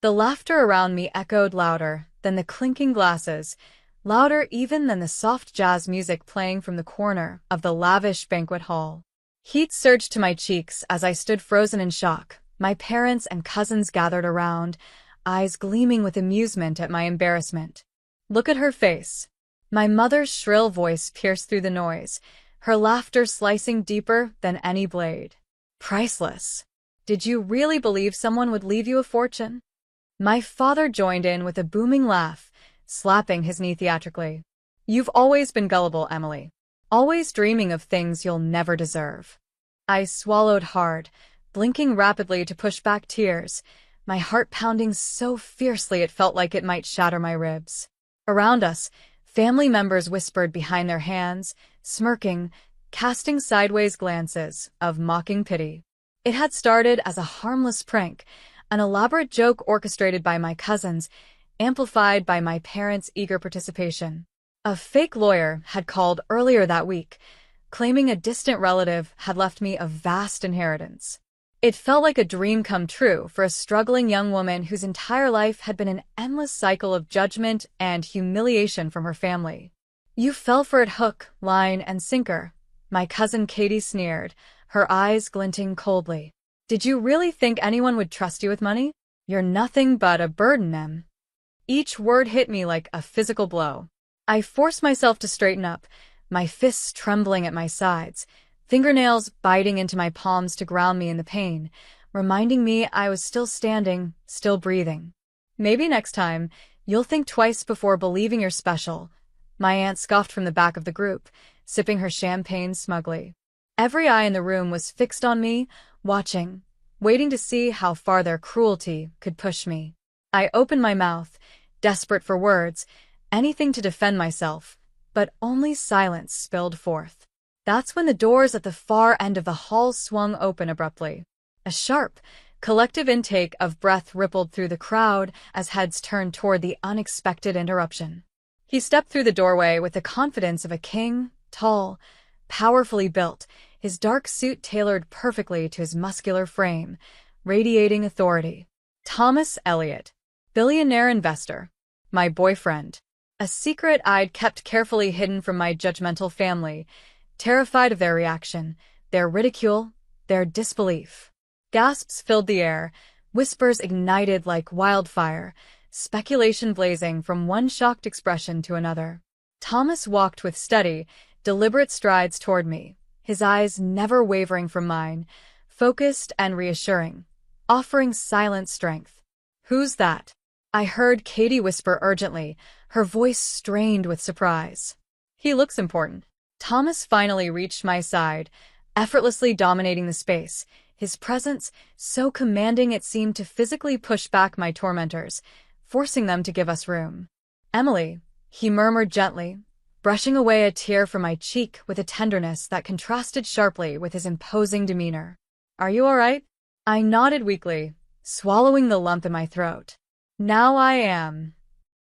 The laughter around me echoed louder than the clinking glasses, louder even than the soft jazz music playing from the corner of the lavish banquet hall. Heat surged to my cheeks as I stood frozen in shock. My parents and cousins gathered around, eyes gleaming with amusement at my embarrassment. "Look at her face." My mother's shrill voice pierced through the noise, her laughter slicing deeper than any blade. "Priceless. Did you really believe someone would leave you a fortune?" My father joined in with a booming laugh, slapping his knee theatrically. "You've always been gullible, Emily. Always dreaming of things you'll never deserve." I swallowed hard, blinking rapidly to push back tears, my heart pounding so fiercely it felt like it might shatter my ribs. Around us, family members whispered behind their hands, smirking, casting sideways glances of mocking pity. It had started as a harmless prank, an elaborate joke orchestrated by my cousins, amplified by my parents' eager participation. A fake lawyer had called earlier that week, claiming a distant relative had left me a vast inheritance. It felt like a dream come true for a struggling young woman whose entire life had been an endless cycle of judgment and humiliation from her family. "You fell for it hook, line, and sinker," my cousin Katie sneered, her eyes glinting coldly. "Did you really think anyone would trust you with money? You're nothing but a burden, Em." Each word hit me like a physical blow. I forced myself to straighten up, my fists trembling at my sides, fingernails biting into my palms to ground me in the pain, reminding me I was still standing, still breathing. "Maybe next time, you'll think twice before believing you're special," my aunt scoffed from the back of the group, sipping her champagne smugly. Every eye in the room was fixed on me, watching, waiting to see how far their cruelty could push me. I opened my mouth, desperate for words, anything to defend myself, but only silence spilled forth. That's when the doors at the far end of the hall swung open abruptly. A sharp, collective intake of breath rippled through the crowd as heads turned toward the unexpected interruption. He stepped through the doorway with the confidence of a king, tall, powerfully built, his dark suit tailored perfectly to his muscular frame, radiating authority. Thomas Elliot, billionaire investor, my boyfriend. A secret I'd kept carefully hidden from my judgmental family, terrified of their reaction, their ridicule, their disbelief. Gasps filled the air, whispers ignited like wildfire, speculation blazing from one shocked expression to another. Thomas walked with steady, deliberate strides toward me, his eyes never wavering from mine, focused and reassuring, offering silent strength. "Who's that?" I heard Katie whisper urgently, her voice strained with surprise. "He looks important." Thomas finally reached my side, effortlessly dominating the space, his presence so commanding it seemed to physically push back my tormentors, forcing them to give us room. "Emily," he murmured gently, brushing away a tear from my cheek with a tenderness that contrasted sharply with his imposing demeanor. "Are you all right?" I nodded weakly, swallowing the lump in my throat. "Now I am."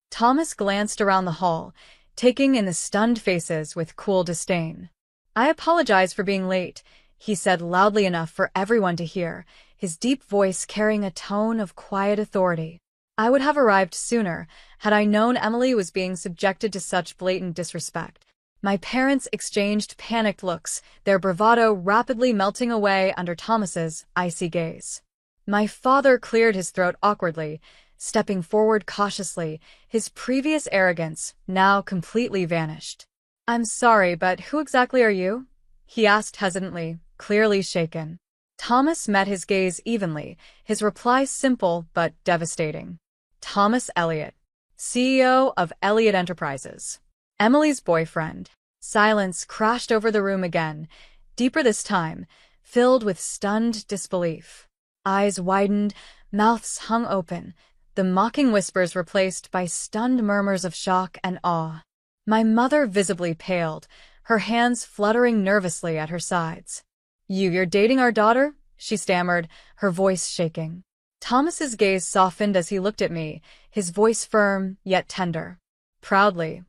Thomas glanced around the hall, taking in the stunned faces with cool disdain. "I apologize for being late," he said loudly enough for everyone to hear, his deep voice carrying a tone of quiet authority. "I would have arrived sooner, had I known Emily was being subjected to such blatant disrespect." My parents exchanged panicked looks, their bravado rapidly melting away under Thomas's icy gaze. My father cleared his throat awkwardly, stepping forward cautiously, his previous arrogance now completely vanished. "I'm sorry, but who exactly are you?" he asked hesitantly, clearly shaken. Thomas met his gaze evenly, his reply simple but devastating. "Thomas Elliot, CEO of Elliot Enterprises. Emily's boyfriend." Silence crashed over the room again, deeper this time, filled with stunned disbelief. Eyes widened, mouths hung open, the mocking whispers replaced by stunned murmurs of shock and awe. My mother visibly paled, her hands fluttering nervously at her sides. You're dating our daughter?" she stammered, her voice shaking. Thomas's gaze softened as he looked at me, his voice firm yet tender. "Proudly."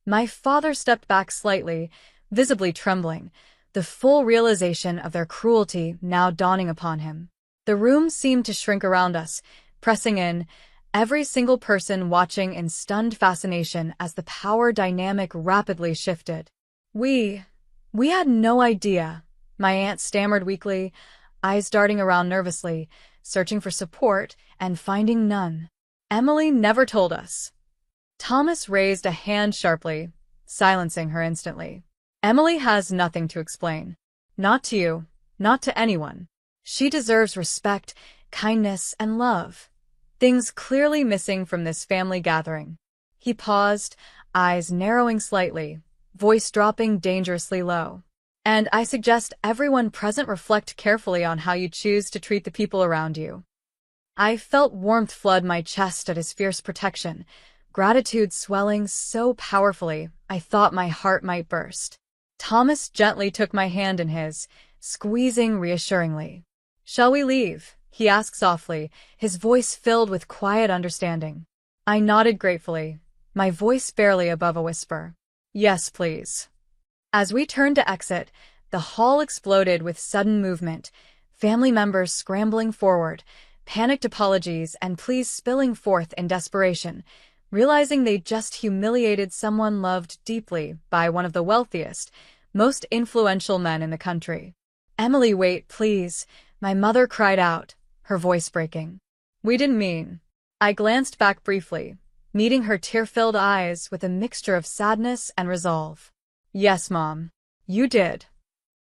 My father stepped back slightly, visibly trembling, the full realization of their cruelty now dawning upon him. The room seemed to shrink around us, pressing in, every single person watching in stunned fascination as the power dynamic rapidly shifted. We had no idea, my aunt stammered weakly, eyes darting around nervously, searching for support and finding none. Emily never told us. Thomas raised a hand sharply, silencing her instantly. Emily has nothing to explain. Not to you, not to anyone. She deserves respect, kindness, and love. Things clearly missing from this family gathering. He paused, eyes narrowing slightly, voice dropping dangerously low. And I suggest everyone present reflect carefully on how you choose to treat the people around you. I felt warmth flood my chest at his fierce protection, gratitude swelling so powerfully I thought my heart might burst. Thomas gently took my hand in his, squeezing reassuringly. "Shall we leave?" he asked softly, his voice filled with quiet understanding. I nodded gratefully, my voice barely above a whisper. "Yes, please." As we turned to exit, the hall exploded with sudden movement, family members scrambling forward, panicked apologies and pleas spilling forth in desperation, realizing they just humiliated someone loved deeply by one of the wealthiest, most influential men in the country. "Emily, wait, please," my mother cried out, her voice breaking. "We didn't mean." I glanced back briefly, meeting her tear-filled eyes with a mixture of sadness and resolve. "Yes, Mom. You did."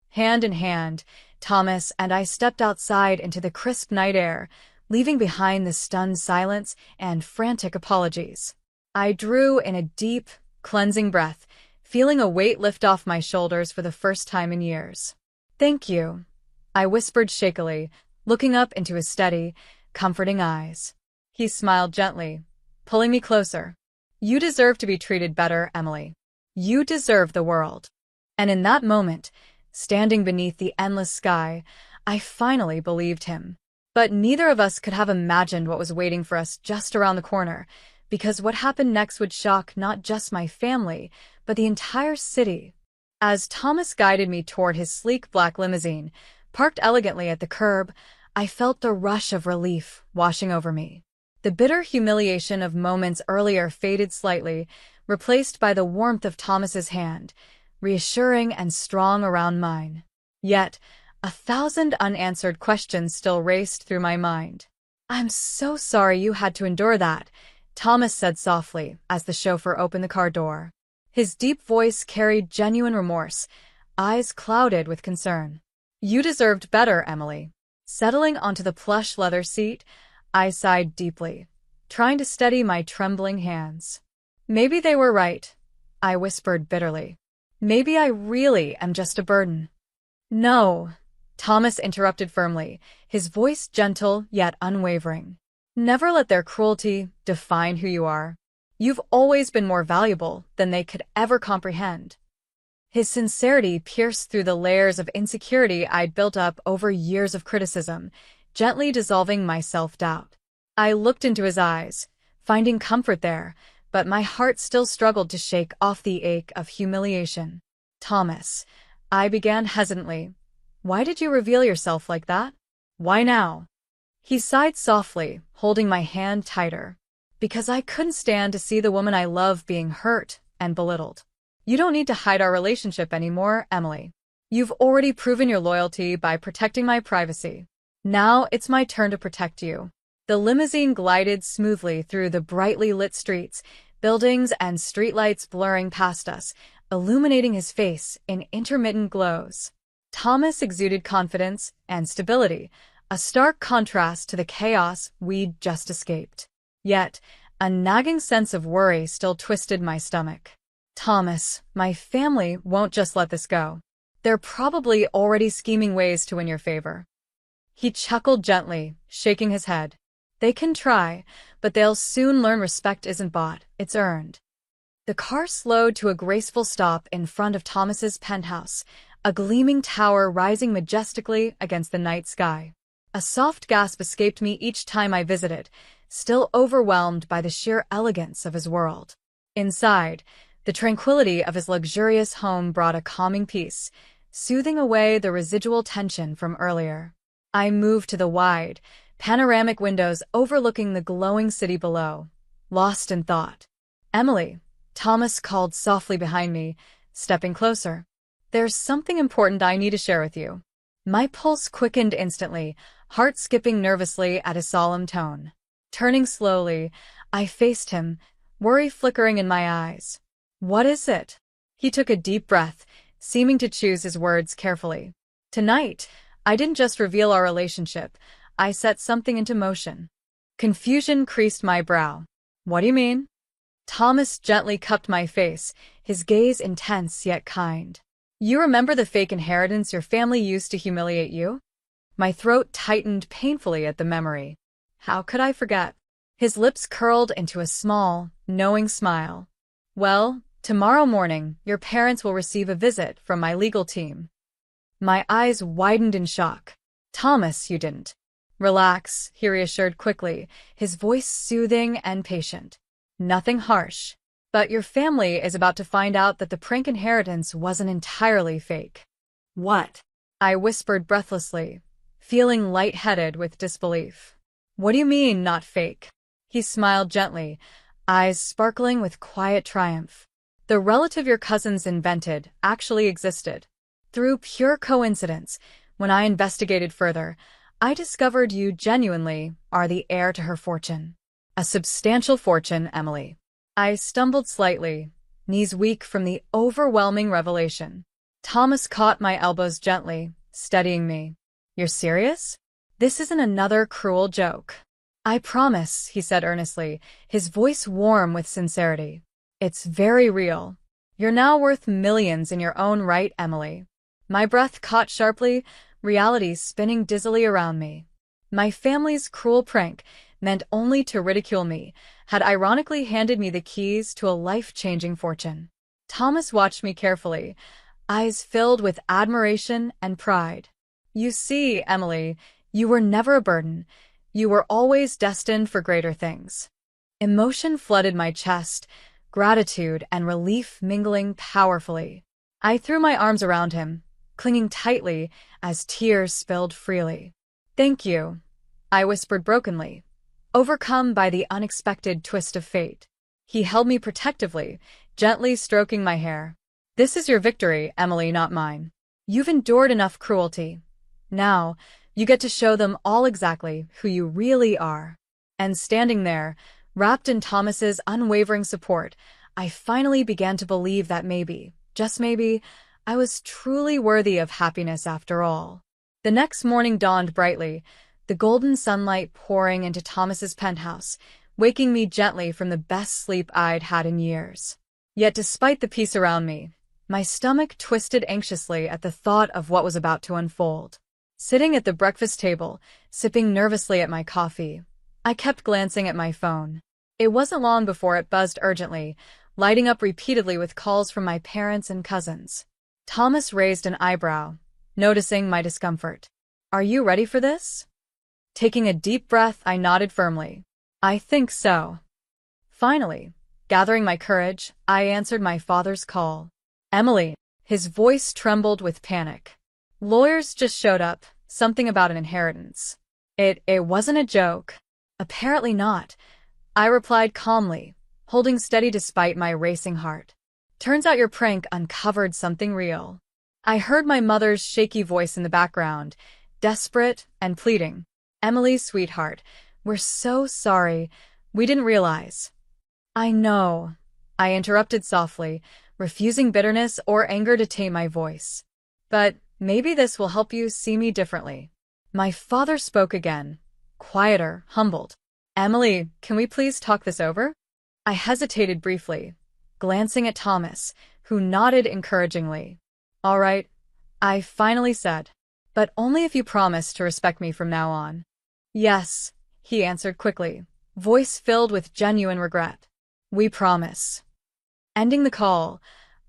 Hand in hand, Thomas and I stepped outside into the crisp night air, leaving behind the stunned silence and frantic apologies. I drew in a deep, cleansing breath, feeling a weight lift off my shoulders for the first time in years. "Thank you," I whispered shakily, looking up into his steady, comforting eyes. He smiled gently, pulling me closer. "You deserve to be treated better, Emily. You deserve the world." And in that moment, standing beneath the endless sky, I finally believed him. But neither of us could have imagined what was waiting for us just around the corner, because what happened next would shock not just my family, but the entire city. As Thomas guided me toward his sleek black limousine, parked elegantly at the curb, I felt the rush of relief washing over me. The bitter humiliation of moments earlier faded slightly, replaced by the warmth of Thomas's hand, reassuring and strong around mine. Yet, 1,000 unanswered questions still raced through my mind. "I'm so sorry you had to endure that," Thomas said softly as the chauffeur opened the car door. His deep voice carried genuine remorse, eyes clouded with concern. "You deserved better, Emily." Settling onto the plush leather seat, I sighed deeply, trying to steady my trembling hands. "Maybe they were right," I whispered bitterly. "Maybe I really am just a burden." "No," Thomas interrupted firmly, his voice gentle yet unwavering. "Never let their cruelty define who you are. You've always been more valuable than they could ever comprehend." His sincerity pierced through the layers of insecurity I'd built up over years of criticism, gently dissolving my self-doubt. I looked into his eyes, finding comfort there, but my heart still struggled to shake off the ache of humiliation. "Thomas," I began hesitantly, "why did you reveal yourself like that? Why now?" He sighed softly, holding my hand tighter. "Because I couldn't stand to see the woman I love being hurt and belittled. You don't need to hide our relationship anymore, Emily. You've already proven your loyalty by protecting my privacy. Now it's my turn to protect you." The limousine glided smoothly through the brightly lit streets, buildings and streetlights blurring past us, illuminating his face in intermittent glows. Thomas exuded confidence and stability, a stark contrast to the chaos we'd just escaped. Yet, a nagging sense of worry still twisted my stomach. "Thomas, my family won't just let this go. They're probably already scheming ways to win your favor." He chuckled gently, shaking his head. "They can try, but they'll soon learn respect isn't bought, it's earned." The car slowed to a graceful stop in front of Thomas's penthouse, a gleaming tower rising majestically against the night sky. A soft gasp escaped me each time I visited, still overwhelmed by the sheer elegance of his world. Inside, the tranquility of his luxurious home brought a calming peace, soothing away the residual tension from earlier. I moved to the wide, panoramic windows overlooking the glowing city below. Lost in thought. "Emily," Thomas called softly behind me, stepping closer. "There's something important I need to share with you." My pulse quickened instantly, heart skipping nervously at his solemn tone. Turning slowly, I faced him, worry flickering in my eyes. "What is it?" He took a deep breath, seeming to choose his words carefully. "Tonight, I didn't just reveal our relationship, I set something into motion." Confusion creased my brow. "What do you mean?" Thomas gently cupped my face, his gaze intense yet kind. "You remember the fake inheritance your family used to humiliate you?" My throat tightened painfully at the memory. How could I forget? His lips curled into a small, knowing smile. "Well, tomorrow morning, your parents will receive a visit from my legal team." My eyes widened in shock. "Thomas, you didn't." "Relax," he reassured quickly, his voice soothing and patient. "Nothing harsh. But your family is about to find out that the prank inheritance wasn't entirely fake." "What?" I whispered breathlessly, feeling lightheaded with disbelief. "What do you mean, not fake?" He smiled gently, eyes sparkling with quiet triumph. "The relative your cousins invented actually existed. Through pure coincidence, when I investigated further, I discovered you genuinely are the heir to her fortune. A substantial fortune, Emily." I stumbled slightly, knees weak from the overwhelming revelation. Thomas caught my elbows gently, steadying me. "You're serious? This isn't another cruel joke." "I promise," he said earnestly, his voice warm with sincerity. "It's very real. You're now worth millions in your own right, Emily." My breath caught sharply, reality spinning dizzily around me. My family's cruel prank, meant only to ridicule me, had ironically handed me the keys to a life-changing fortune. Thomas watched me carefully, eyes filled with admiration and pride. "You see, Emily, you were never a burden. You were always destined for greater things." Emotion flooded my chest, gratitude and relief mingling powerfully. I threw my arms around him, clinging tightly as tears spilled freely. "Thank you," I whispered brokenly, overcome by the unexpected twist of fate. He held me protectively, gently stroking my hair. "This is your victory, Emily, not mine. You've endured enough cruelty. Now, you get to show them all exactly who you really are." And standing there, wrapped in Thomas's unwavering support, I finally began to believe that maybe, just maybe, I was truly worthy of happiness after all. The next morning dawned brightly, the golden sunlight pouring into Thomas's penthouse, waking me gently from the best sleep I'd had in years. Yet despite the peace around me, my stomach twisted anxiously at the thought of what was about to unfold. Sitting at the breakfast table, sipping nervously at my coffee, I kept glancing at my phone. It wasn't long before it buzzed urgently, lighting up repeatedly with calls from my parents and cousins. Thomas raised an eyebrow, noticing my discomfort. "Are you ready for this?" Taking a deep breath, I nodded firmly. "I think so." Finally, gathering my courage, I answered my father's call. "Emily." His voice trembled with panic. "Lawyers just showed up, something about an inheritance." It wasn't a joke." "Apparently not," I replied calmly, holding steady despite my racing heart. "Turns out your prank uncovered something real." I heard my mother's shaky voice in the background, desperate and pleading. "Emily, sweetheart, we're so sorry. We didn't realize." "I know," I interrupted softly, refusing bitterness or anger to tame my voice. "But maybe this will help you see me differently." My father spoke again, quieter, humbled. "Emily, can we please talk this over?" I hesitated briefly, glancing at Thomas, who nodded encouragingly. "All right," I finally said. "But only if you promise to respect me from now on." "Yes," he answered quickly, voice filled with genuine regret. "We promise." Ending the call,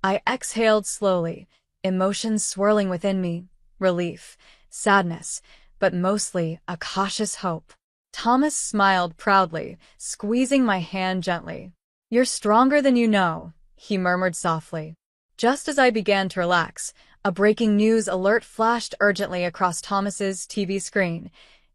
I exhaled slowly, emotions swirling within me, relief, sadness, but mostly a cautious hope. Thomas smiled proudly, squeezing my hand gently. "You're stronger than you know," he murmured softly. Just as I began to relax, a breaking news alert flashed urgently across Thomas's TV screen.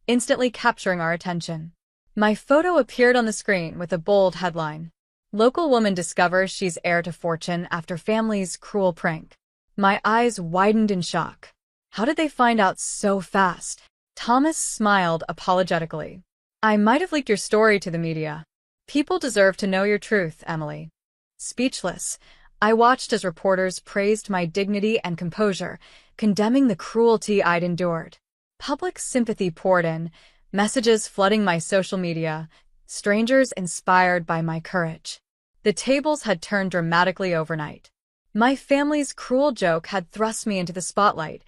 instantly capturing our attention. My photo appeared on the screen with a bold headline. Local woman discovers she's heir to fortune after family's cruel prank. My eyes widened in shock. How did they find out so fast? Thomas smiled apologetically. I might have leaked your story to the media. People deserve to know your truth, Emily. Speechless, I watched as reporters praised my dignity and composure, condemning the cruelty I'd endured. Public sympathy poured in, messages flooding my social media, strangers inspired by my courage. The tables had turned dramatically overnight. My family's cruel joke had thrust me into the spotlight,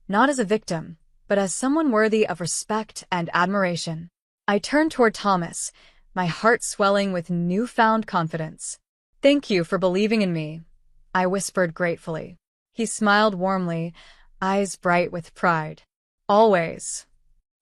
not as a victim, but as someone worthy of respect and admiration. I turned toward Thomas, my heart swelling with newfound confidence. Thank you for believing in me, I whispered gratefully. He smiled warmly, eyes bright with pride. Always.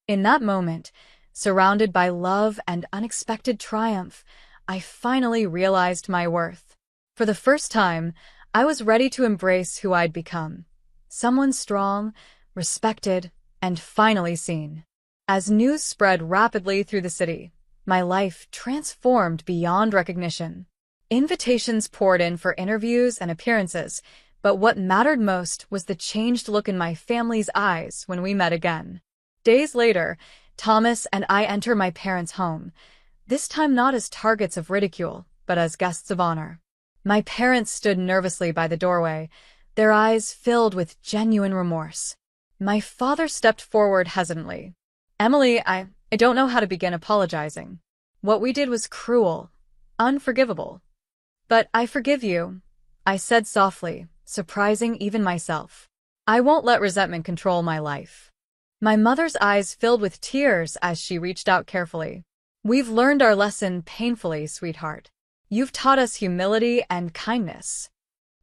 In that moment, surrounded by love and unexpected triumph, I finally realized my worth. For the first time, I was ready to embrace who I'd become. Someone strong, respected, and finally seen. As news spread rapidly through the city, my life transformed beyond recognition. Invitations poured in for interviews and appearances, but what mattered most was the changed look in my family's eyes when we met again. Days later, Thomas and I enter my parents' home, this time not as targets of ridicule, but as guests of honor. My parents stood nervously by the doorway, their eyes filled with genuine remorse. My father stepped forward hesitantly. Emily, I don't know how to begin apologizing. What we did was cruel, unforgivable. But I forgive you, I said softly, surprising even myself. I won't let resentment control my life. My mother's eyes filled with tears as she reached out carefully. We've learned our lesson painfully, sweetheart. You've taught us humility and kindness.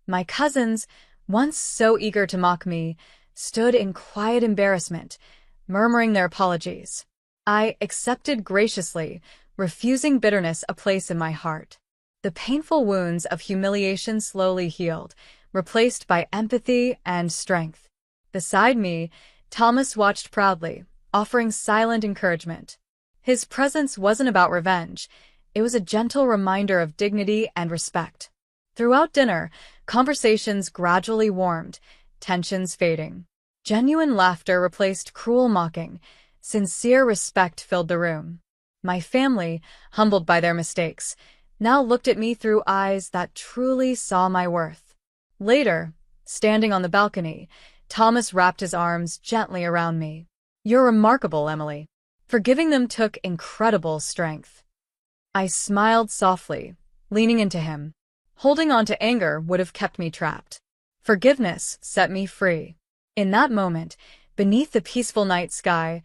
My cousins, once so eager to mock me, stood in quiet embarrassment, murmuring their apologies. I accepted graciously, refusing bitterness a place in my heart. The painful wounds of humiliation slowly healed, replaced by empathy and strength. Beside me, Thomas watched proudly, offering silent encouragement. His presence wasn't about revenge. It was a gentle reminder of dignity and respect. Throughout dinner, conversations gradually warmed, tensions fading. Genuine laughter replaced cruel mocking. Sincere respect filled the room. My family, humbled by their mistakes, now looked at me through eyes that truly saw my worth. Later, standing on the balcony, Thomas wrapped his arms gently around me. You're remarkable, Emily. Forgiving them took incredible strength. I smiled softly, leaning into him. Holding on to anger would have kept me trapped. Forgiveness set me free. In that moment, beneath the peaceful night sky,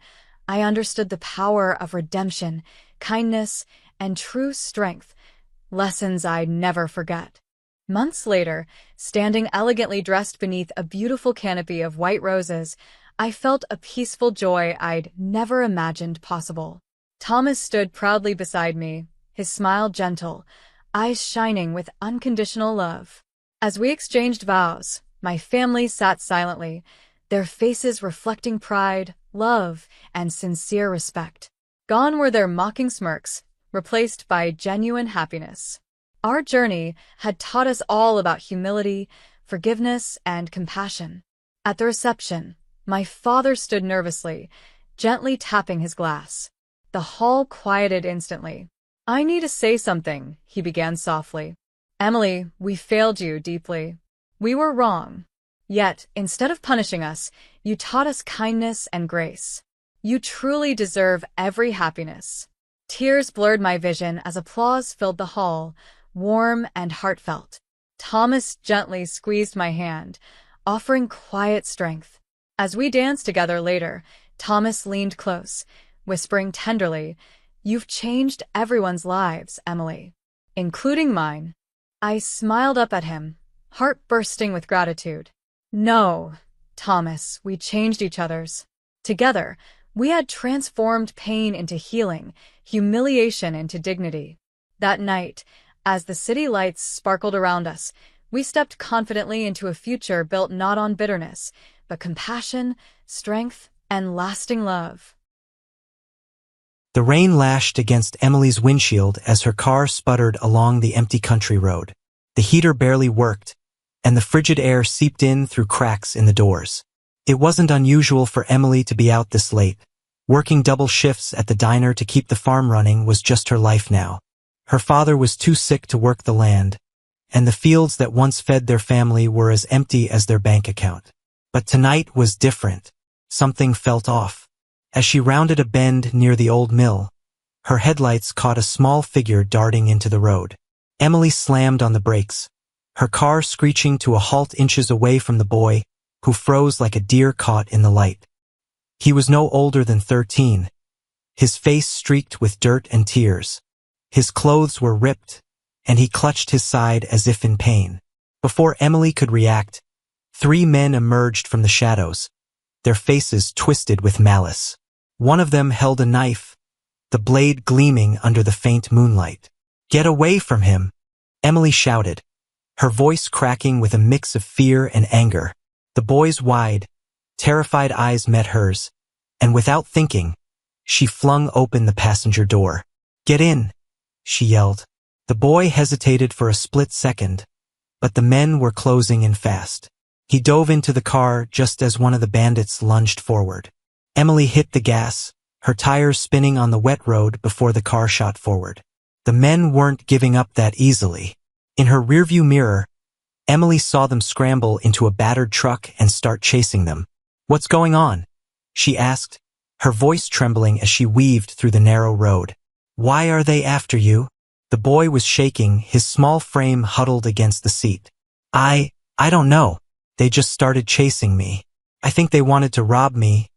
I understood the power of redemption, kindness, and true strength, lessons I'd never forget. Months later, standing elegantly dressed beneath a beautiful canopy of white roses, I felt a peaceful joy I'd never imagined possible. Thomas stood proudly beside me, his smile gentle, eyes shining with unconditional love. As we exchanged vows, my family sat silently, their faces reflecting pride, love, and sincere respect. Gone were their mocking smirks, replaced by genuine happiness. Our journey had taught us all about humility, forgiveness, and compassion. At the reception, my father stood nervously, gently tapping his glass. The hall quieted instantly. I need to say something, he began softly. Emily, we failed you deeply. We were wrong. Yet, instead of punishing us, you taught us kindness and grace. You truly deserve every happiness. Tears blurred my vision as applause filled the hall, warm and heartfelt. Thomas gently squeezed my hand, offering quiet strength. As we danced together later, Thomas leaned close, whispering tenderly, You've changed everyone's lives, Emily, including mine. I smiled up at him, heart bursting with gratitude. No, Thomas, we changed each other's. Together, we had transformed pain into healing, humiliation into dignity. That night, as the city lights sparkled around us, we stepped confidently into a future built not on bitterness, but compassion, strength, and lasting love. The rain lashed against Emily's windshield as her car sputtered along the empty country road. The heater barely worked, and the frigid air seeped in through cracks in the doors. It wasn't unusual for Emily to be out this late. Working double shifts at the diner to keep the farm running was just her life now. Her father was too sick to work the land, and the fields that once fed their family were as empty as their bank account. But tonight was different. Something felt off. As she rounded a bend near the old mill, her headlights caught a small figure darting into the road. Emily slammed on the brakes, her car screeching to a halt inches away from the boy, who froze like a deer caught in the light. He was no older than 13, his face streaked with dirt and tears. His clothes were ripped, and he clutched his side as if in pain. Before Emily could react, 3 men emerged from the shadows, their faces twisted with malice. One of them held a knife, the blade gleaming under the faint moonlight. "Get away from him!" Emily shouted, her voice cracking with a mix of fear and anger. The boy's wide, terrified eyes met hers, and without thinking, she flung open the passenger door. "Get in!" she yelled. The boy hesitated for a split second, but the men were closing in fast. He dove into the car just as one of the bandits lunged forward. Emily hit the gas, her tires spinning on the wet road before the car shot forward. The men weren't giving up that easily. In her rearview mirror, Emily saw them scramble into a battered truck and start chasing them. "What's going on?" she asked, her voice trembling as she weaved through the narrow road. "Why are they after you?" The boy was shaking, his small frame huddled against the seat. I don't know. They just started chasing me. I think they wanted to rob me,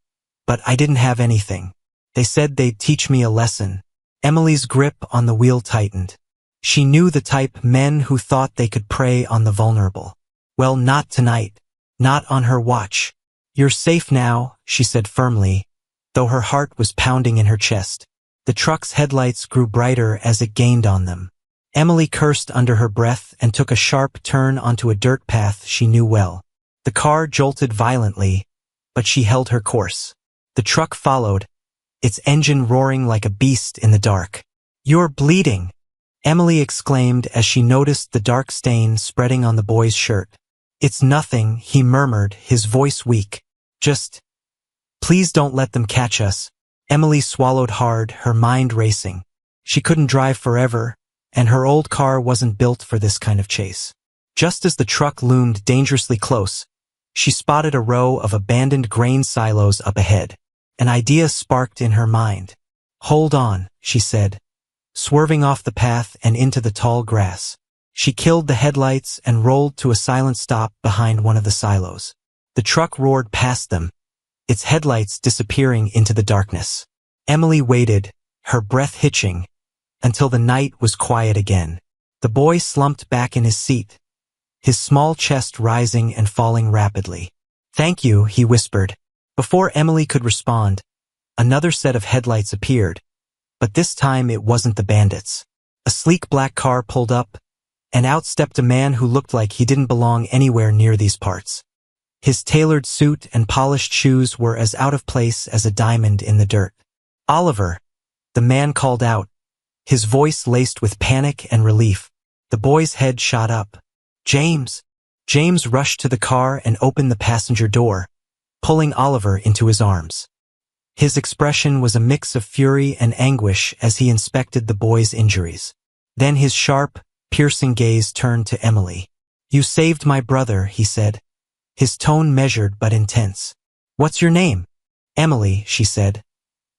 but I didn't have anything. They said they'd teach me a lesson." Emily's grip on the wheel tightened. She knew the type men who thought they could prey on the vulnerable. "Well, not tonight. Not on her watch. You're safe now," she said firmly, though her heart was pounding in her chest. The truck's headlights grew brighter as it gained on them. Emily cursed under her breath and took a sharp turn onto a dirt path she knew well. The car jolted violently, but she held her course. The truck followed, its engine roaring like a beast in the dark. "You're bleeding!" Emily exclaimed as she noticed the dark stain spreading on the boy's shirt. "It's nothing," he murmured, his voice weak. "Just, please don't let them catch us." Emily swallowed hard, her mind racing. She couldn't drive forever, and her old car wasn't built for this kind of chase. Just as the truck loomed dangerously close, she spotted a row of abandoned grain silos up ahead. An idea sparked in her mind. "Hold on," she said, swerving off the path and into the tall grass. She killed the headlights and rolled to a silent stop behind one of the silos. The truck roared past them, its headlights disappearing into the darkness. Emily waited, her breath hitching, until the night was quiet again. The boy slumped back in his seat, his small chest rising and falling rapidly. "Thank you," he whispered. Before Emily could respond, another set of headlights appeared, but this time it wasn't the bandits. A sleek black car pulled up, and out stepped a man who looked like he didn't belong anywhere near these parts. His tailored suit and polished shoes were as out of place as a diamond in the dirt. "Oliver," the man called out, his voice laced with panic and relief. The boy's head shot up. "James!" James rushed to the car and opened the passenger door, pulling Oliver into his arms. His expression was a mix of fury and anguish as he inspected the boy's injuries. Then his sharp, piercing gaze turned to Emily. "You saved my brother," he said, his tone measured but intense. "What's your name?" "Emily," she said,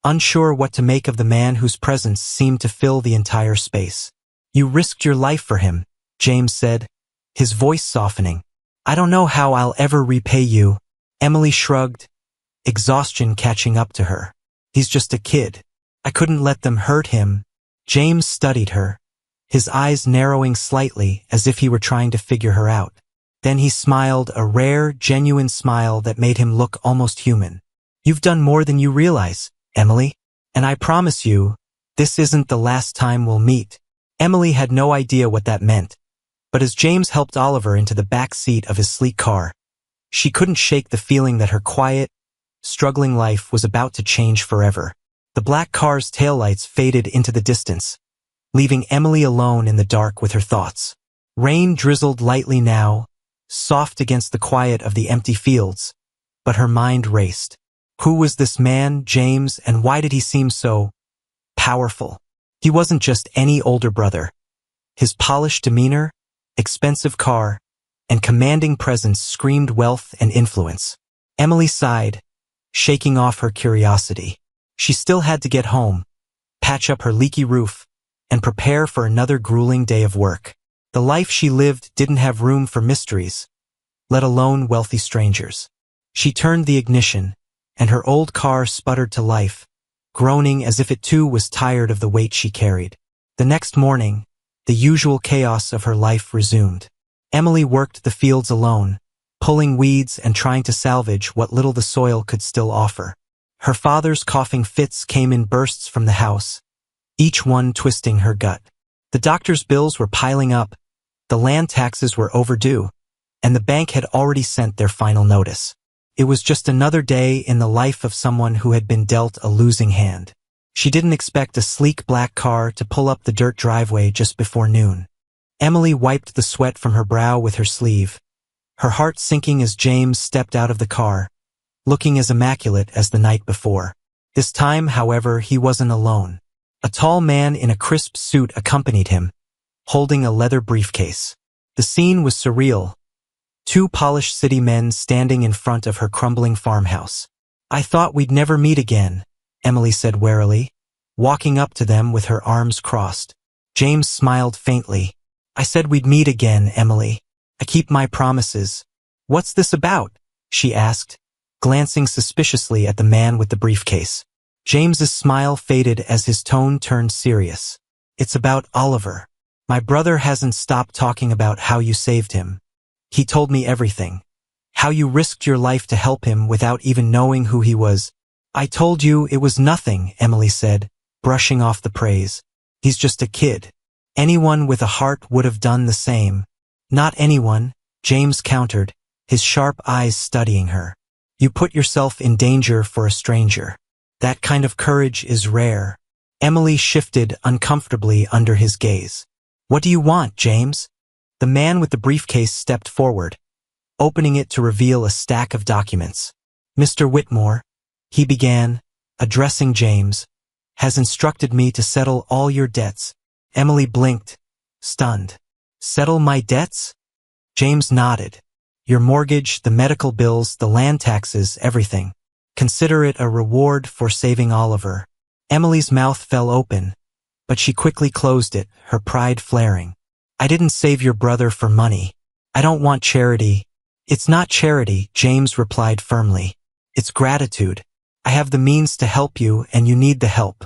unsure what to make of the man whose presence seemed to fill the entire space. "You risked your life for him," James said, his voice softening. "I don't know how I'll ever repay you." Emily shrugged, exhaustion catching up to her. "He's just a kid. I couldn't let them hurt him." James studied her, his eyes narrowing slightly as if he were trying to figure her out. Then he smiled, a rare, genuine smile that made him look almost human. "You've done more than you realize, Emily. And I promise you, this isn't the last time we'll meet." Emily had no idea what that meant, but as James helped Oliver into the back seat of his sleek car, she couldn't shake the feeling that her quiet, struggling life was about to change forever. The black car's taillights faded into the distance, leaving Emily alone in the dark with her thoughts. Rain drizzled lightly now, soft against the quiet of the empty fields, but her mind raced. Who was this man, James, and why did he seem so powerful? He wasn't just any older brother. His polished demeanor, expensive car, and commanding presence screamed wealth and influence. Emily sighed, shaking off her curiosity. She still had to get home, patch up her leaky roof, and prepare for another grueling day of work. The life she lived didn't have room for mysteries, let alone wealthy strangers. She turned the ignition, and her old car sputtered to life, groaning as if it too was tired of the weight she carried. The next morning, the usual chaos of her life resumed. Emily worked the fields alone, pulling weeds and trying to salvage what little the soil could still offer. Her father's coughing fits came in bursts from the house, each one twisting her gut. The doctor's bills were piling up, the land taxes were overdue, and the bank had already sent their final notice. It was just another day in the life of someone who had been dealt a losing hand. She didn't expect a sleek black car to pull up the dirt driveway just before noon. Emily wiped the sweat from her brow with her sleeve, her heart sinking as James stepped out of the car, looking as immaculate as the night before. This time, however, he wasn't alone. A tall man in a crisp suit accompanied him, holding a leather briefcase. The scene was surreal. Two polished city men standing in front of her crumbling farmhouse. "I thought we'd never meet again," Emily said warily, walking up to them with her arms crossed. James smiled faintly. "I said we'd meet again, Emily. I keep my promises." "What's this about?" she asked, glancing suspiciously at the man with the briefcase. James's smile faded as his tone turned serious. "It's about Oliver. My brother hasn't stopped talking about how you saved him. He told me everything. How you risked your life to help him without even knowing who he was." "I told you it was nothing," Emily said, brushing off the praise. "He's just a kid. Anyone with a heart would have done the same." "Not anyone," James countered, his sharp eyes studying her. "You put yourself in danger for a stranger. That kind of courage is rare." Emily shifted uncomfortably under his gaze. "What do you want, James?" The man with the briefcase stepped forward, opening it to reveal a stack of documents. "Mr. Whitmore," he began, addressing James, "has instructed me to settle all your debts." Emily blinked, stunned. "Settle my debts?" James nodded. "Your mortgage, the medical bills, the land taxes, everything. Consider it a reward for saving Oliver." Emily's mouth fell open, but she quickly closed it, her pride flaring. "I didn't save your brother for money. I don't want charity." "It's not charity," James replied firmly. "It's gratitude. I have the means to help you, and you need the help.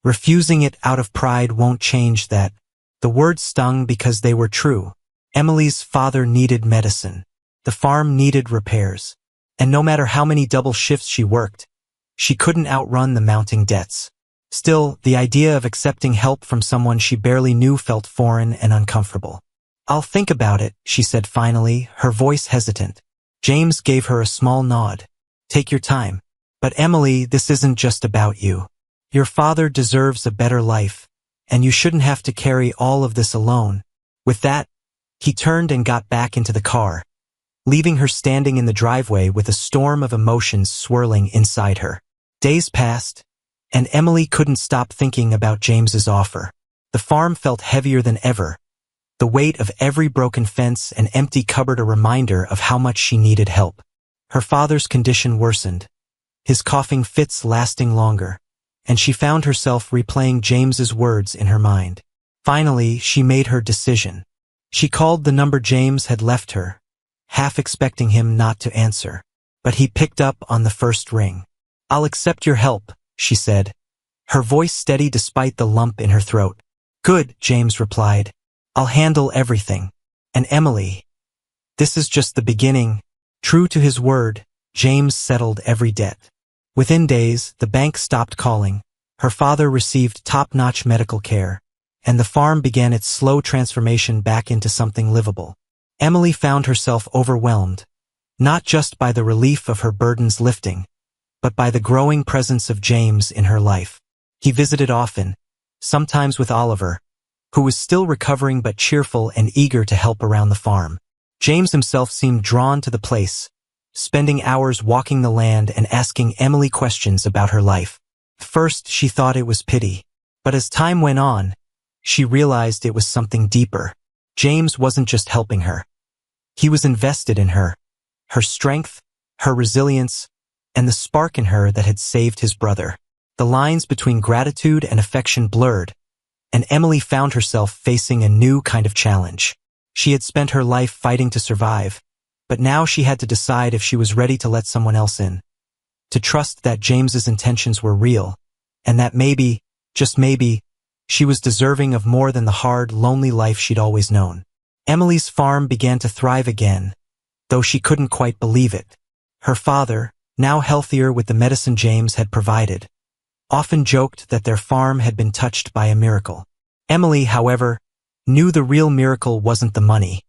Refusing it out of pride won't change that." The words stung because they were true. Emily's father needed medicine. The farm needed repairs. And no matter how many double shifts she worked, she couldn't outrun the mounting debts. Still, the idea of accepting help from someone she barely knew felt foreign and uncomfortable. "I'll think about it," she said finally, her voice hesitant. James gave her a small nod. "Take your time. But Emily, this isn't just about you. Your father deserves a better life, and you shouldn't have to carry all of this alone." With that, he turned and got back into the car, leaving her standing in the driveway with a storm of emotions swirling inside her. Days passed, and Emily couldn't stop thinking about James's offer. The farm felt heavier than ever, the weight of every broken fence and empty cupboard a reminder of how much she needed help. Her father's condition worsened, his coughing fits lasting longer, and she found herself replaying James's words in her mind. Finally, she made her decision. She called the number James had left her, half expecting him not to answer. But he picked up on the first ring. "I'll accept your help," she said, her voice steady despite the lump in her throat. "Good," James replied. "I'll handle everything. And Emily, this is just the beginning." True to his word, James settled every debt. Within days, the bank stopped calling, her father received top-notch medical care, and the farm began its slow transformation back into something livable. Emily found herself overwhelmed, not just by the relief of her burdens lifting, but by the growing presence of James in her life. He visited often, sometimes with Oliver, who was still recovering but cheerful and eager to help around the farm. James himself seemed drawn to the place, spending hours walking the land and asking Emily questions about her life. First, she thought it was pity, but as time went on, she realized it was something deeper. James wasn't just helping her. He was invested in her strength, her resilience, and the spark in her that had saved his brother. The lines between gratitude and affection blurred, and Emily found herself facing a new kind of challenge. She had spent her life fighting to survive, but now she had to decide if she was ready to let someone else in, to trust that James's intentions were real, and that maybe, just maybe, she was deserving of more than the hard, lonely life she'd always known. Emily's farm began to thrive again, though she couldn't quite believe it. Her father, now healthier with the medicine James had provided, often joked that their farm had been touched by a miracle. Emily, however, knew the real miracle wasn't the money.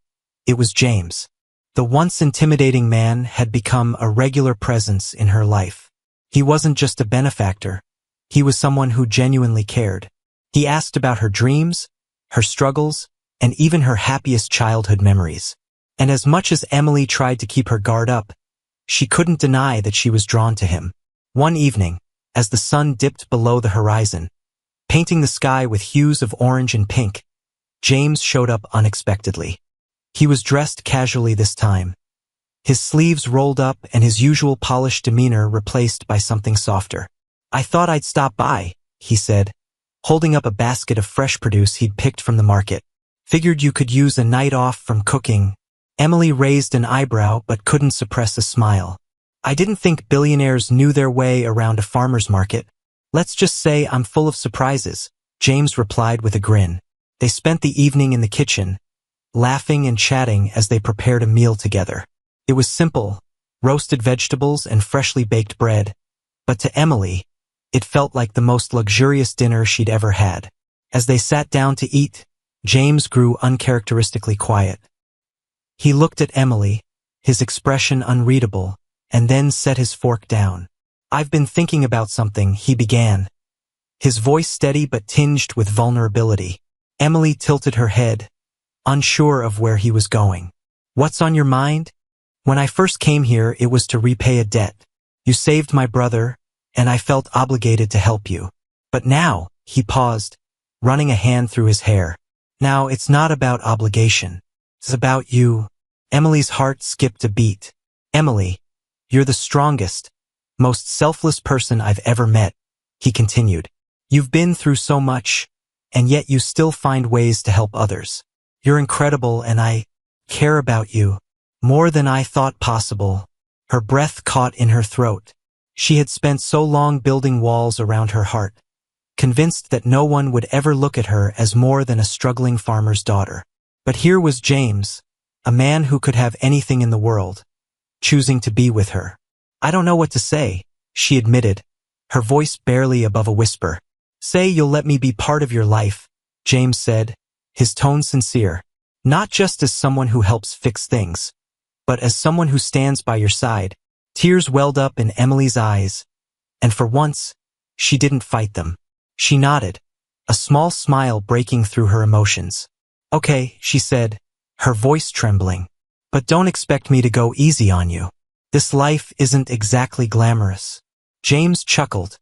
It was James. The once intimidating man had become a regular presence in her life. He wasn't just a benefactor. He was someone who genuinely cared. He asked about her dreams, her struggles, and even her happiest childhood memories. And as much as Emily tried to keep her guard up, she couldn't deny that she was drawn to him. One evening, as the sun dipped below the horizon, painting the sky with hues of orange and pink, James showed up unexpectedly. He was dressed casually this time, his sleeves rolled up and his usual polished demeanor replaced by something softer. "I thought I'd stop by," he said, holding up a basket of fresh produce he'd picked from the market. "Figured you could use a night off from cooking." Emily raised an eyebrow but couldn't suppress a smile. "I didn't think billionaires knew their way around a farmer's market. Let's just say I'm full of surprises," James replied with a grin. They spent the evening in the kitchen, laughing and chatting as they prepared a meal together. It was simple, roasted vegetables and freshly baked bread, but to Emily, it felt like the most luxurious dinner she'd ever had. As they sat down to eat, James grew uncharacteristically quiet. He looked at Emily, his expression unreadable, and then set his fork down. "I've been thinking about something," he began, his voice steady but tinged with vulnerability. Emily tilted her head, unsure of where he was going. "What's on your mind?" "When I first came here, it was to repay a debt. You saved my brother, and I felt obligated to help you. But now," he paused, running a hand through his hair. "Now it's not about obligation. It's about you." Emily's heart skipped a beat. "Emily, you're the strongest, most selfless person I've ever met," he continued. "You've been through so much, and yet you still find ways to help others. You're incredible, and I care about you more than I thought possible." Her breath caught in her throat. She had spent so long building walls around her heart, convinced that no one would ever look at her as more than a struggling farmer's daughter. But here was James, a man who could have anything in the world, choosing to be with her. "I don't know what to say," she admitted, her voice barely above a whisper. "Say you'll let me be part of your life," James said, his tone sincere. "Not just as someone who helps fix things, but as someone who stands by your side." Tears welled up in Emily's eyes, and for once, she didn't fight them. She nodded, a small smile breaking through her emotions. "Okay," she said, her voice trembling. "But don't expect me to go easy on you. This life isn't exactly glamorous." James chuckled,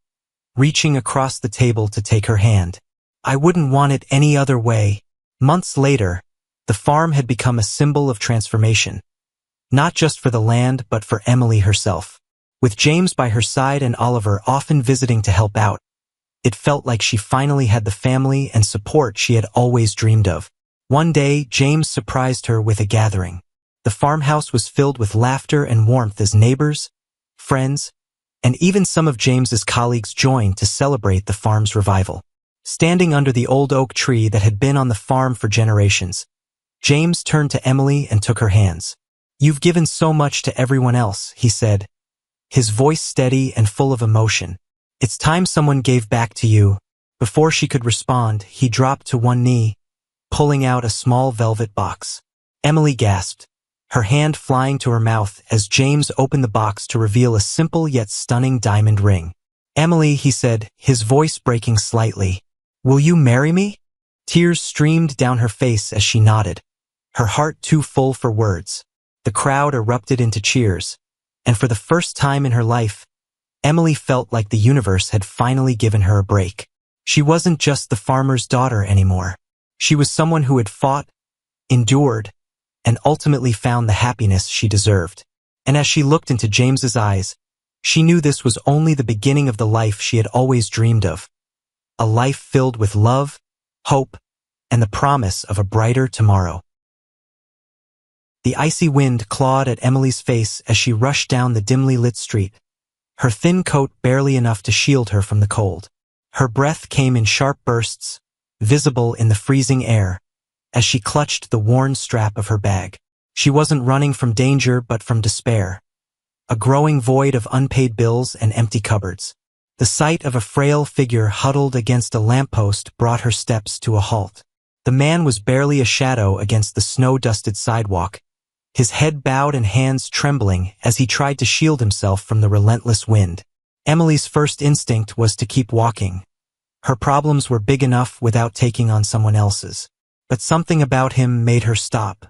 reaching across the table to take her hand. "I wouldn't want it any other way." Months later, the farm had become a symbol of transformation, not just for the land but for Emily herself. With James by her side and Oliver often visiting to help out, it felt like she finally had the family and support she had always dreamed of. One day, James surprised her with a gathering. The farmhouse was filled with laughter and warmth as neighbors, friends, and even some of James's colleagues joined to celebrate the farm's revival. Standing under the old oak tree that had been on the farm for generations, James turned to Emily and took her hands. "You've given so much to everyone else," he said, his voice steady and full of emotion. "It's time someone gave back to you." Before she could respond, he dropped to one knee, pulling out a small velvet box. Emily gasped, her hand flying to her mouth as James opened the box to reveal a simple yet stunning diamond ring. Emily, he said, his voice breaking slightly. Will you marry me? Tears streamed down her face as she nodded, her heart too full for words. The crowd erupted into cheers, and for the first time in her life, Emily felt like the universe had finally given her a break. She wasn't just the farmer's daughter anymore. She was someone who had fought, endured, and ultimately found the happiness she deserved. And as she looked into James's eyes, she knew this was only the beginning of the life she had always dreamed of. A life filled with love, hope, and the promise of a brighter tomorrow. The icy wind clawed at Emily's face as she rushed down the dimly lit street, her thin coat barely enough to shield her from the cold. Her breath came in sharp bursts, visible in the freezing air, as she clutched the worn strap of her bag. She wasn't running from danger but from despair, a growing void of unpaid bills and empty cupboards. The sight of a frail figure huddled against a lamppost brought her steps to a halt. The man was barely a shadow against the snow-dusted sidewalk, his head bowed and hands trembling as he tried to shield himself from the relentless wind. Emily's first instinct was to keep walking. Her problems were big enough without taking on someone else's. But something about him made her stop.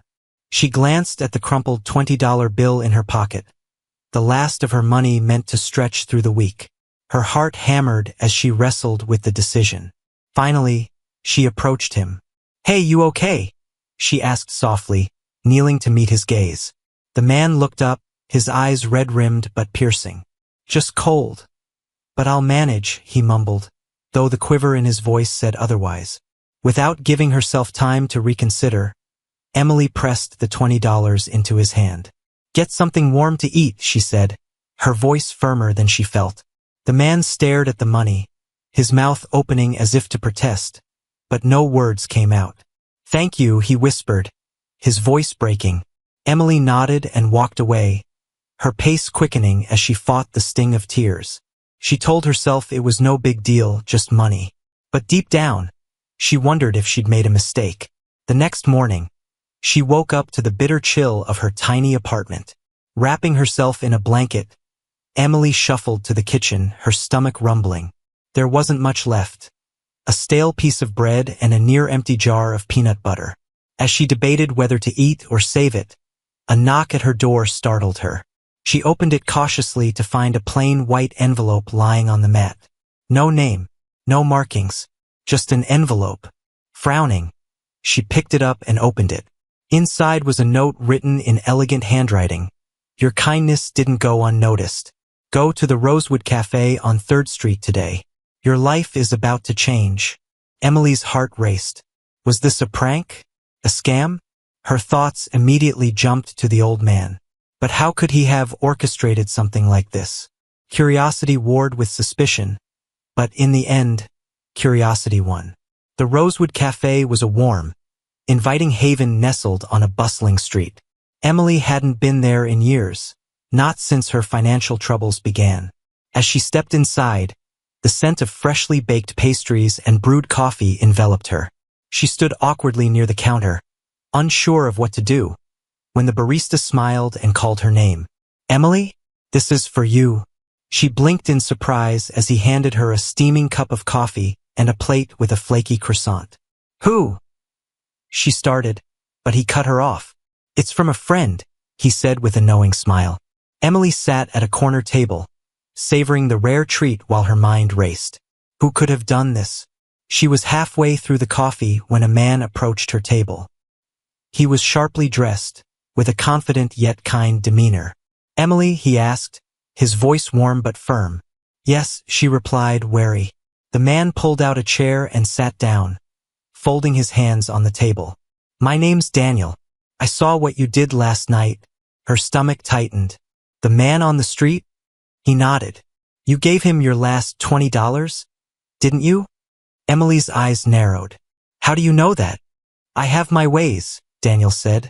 She glanced at the crumpled $20 bill in her pocket, the last of her money meant to stretch through the week. Her heart hammered as she wrestled with the decision. Finally, she approached him. "Hey, you okay?" she asked softly, kneeling to meet his gaze. The man looked up, his eyes red-rimmed but piercing. "Just cold. But I'll manage," he mumbled, though the quiver in his voice said otherwise. Without giving herself time to reconsider, Emily pressed the $20 into his hand. "Get something warm to eat," she said, her voice firmer than she felt. The man stared at the money, his mouth opening as if to protest, but no words came out. "Thank you," he whispered, his voice breaking. Emily nodded and walked away, her pace quickening as she fought the sting of tears. She told herself it was no big deal, just money. But deep down, she wondered if she'd made a mistake. The next morning, she woke up to the bitter chill of her tiny apartment. Wrapping herself in a blanket, Emily shuffled to the kitchen, her stomach rumbling. There wasn't much left. A stale piece of bread and a near-empty jar of peanut butter. As she debated whether to eat or save it, a knock at her door startled her. She opened it cautiously to find a plain white envelope lying on the mat. No name, no markings, just an envelope. Frowning, she picked it up and opened it. Inside was a note written in elegant handwriting. "Your kindness didn't go unnoticed. Go to the Rosewood Cafe on 3rd Street today. Your life is about to change." Emily's heart raced. Was this a prank? A scam? Her thoughts immediately jumped to the old man. But how could he have orchestrated something like this? Curiosity warred with suspicion, but in the end, curiosity won. The Rosewood Cafe was a warm, inviting haven nestled on a bustling street. Emily hadn't been there in years, not since her financial troubles began. As she stepped inside, the scent of freshly baked pastries and brewed coffee enveloped her. She stood awkwardly near the counter, unsure of what to do, when the barista smiled and called her name. "Emily, this is for you." She blinked in surprise as he handed her a steaming cup of coffee and a plate with a flaky croissant. "Who?" she started, but he cut her off. "It's from a friend," he said with a knowing smile. Emily sat at a corner table, savoring the rare treat while her mind raced. Who could have done this? She was halfway through the coffee when a man approached her table. He was sharply dressed, with a confident yet kind demeanor. "Emily?" he asked, his voice warm but firm. "Yes," she replied, wary. The man pulled out a chair and sat down, folding his hands on the table. "My name's Daniel. I saw what you did last night." Her stomach tightened. "The man on the street?" He nodded. "You gave him your last $20, didn't you?" Emily's eyes narrowed. "How do you know that?" "I have my ways," Daniel said,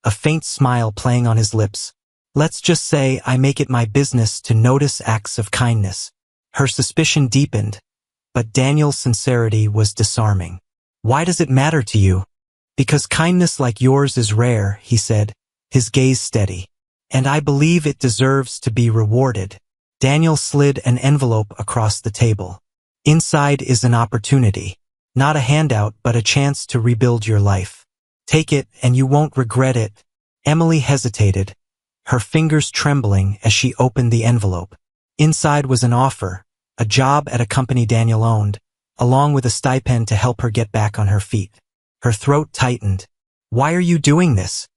a faint smile playing on his lips. "Let's just say I make it my business to notice acts of kindness." Her suspicion deepened, but Daniel's sincerity was disarming. "Why does it matter to you?" "Because kindness like yours is rare," he said, his gaze steady. "And I believe it deserves to be rewarded." Daniel slid an envelope across the table. Inside is an opportunity. Not a handout, but a chance to rebuild your life. Take it and you won't regret it. Emily hesitated, her fingers trembling as she opened the envelope. Inside was an offer, a job at a company Daniel owned, along with a stipend to help her get back on her feet. Her throat tightened. Why are you doing this?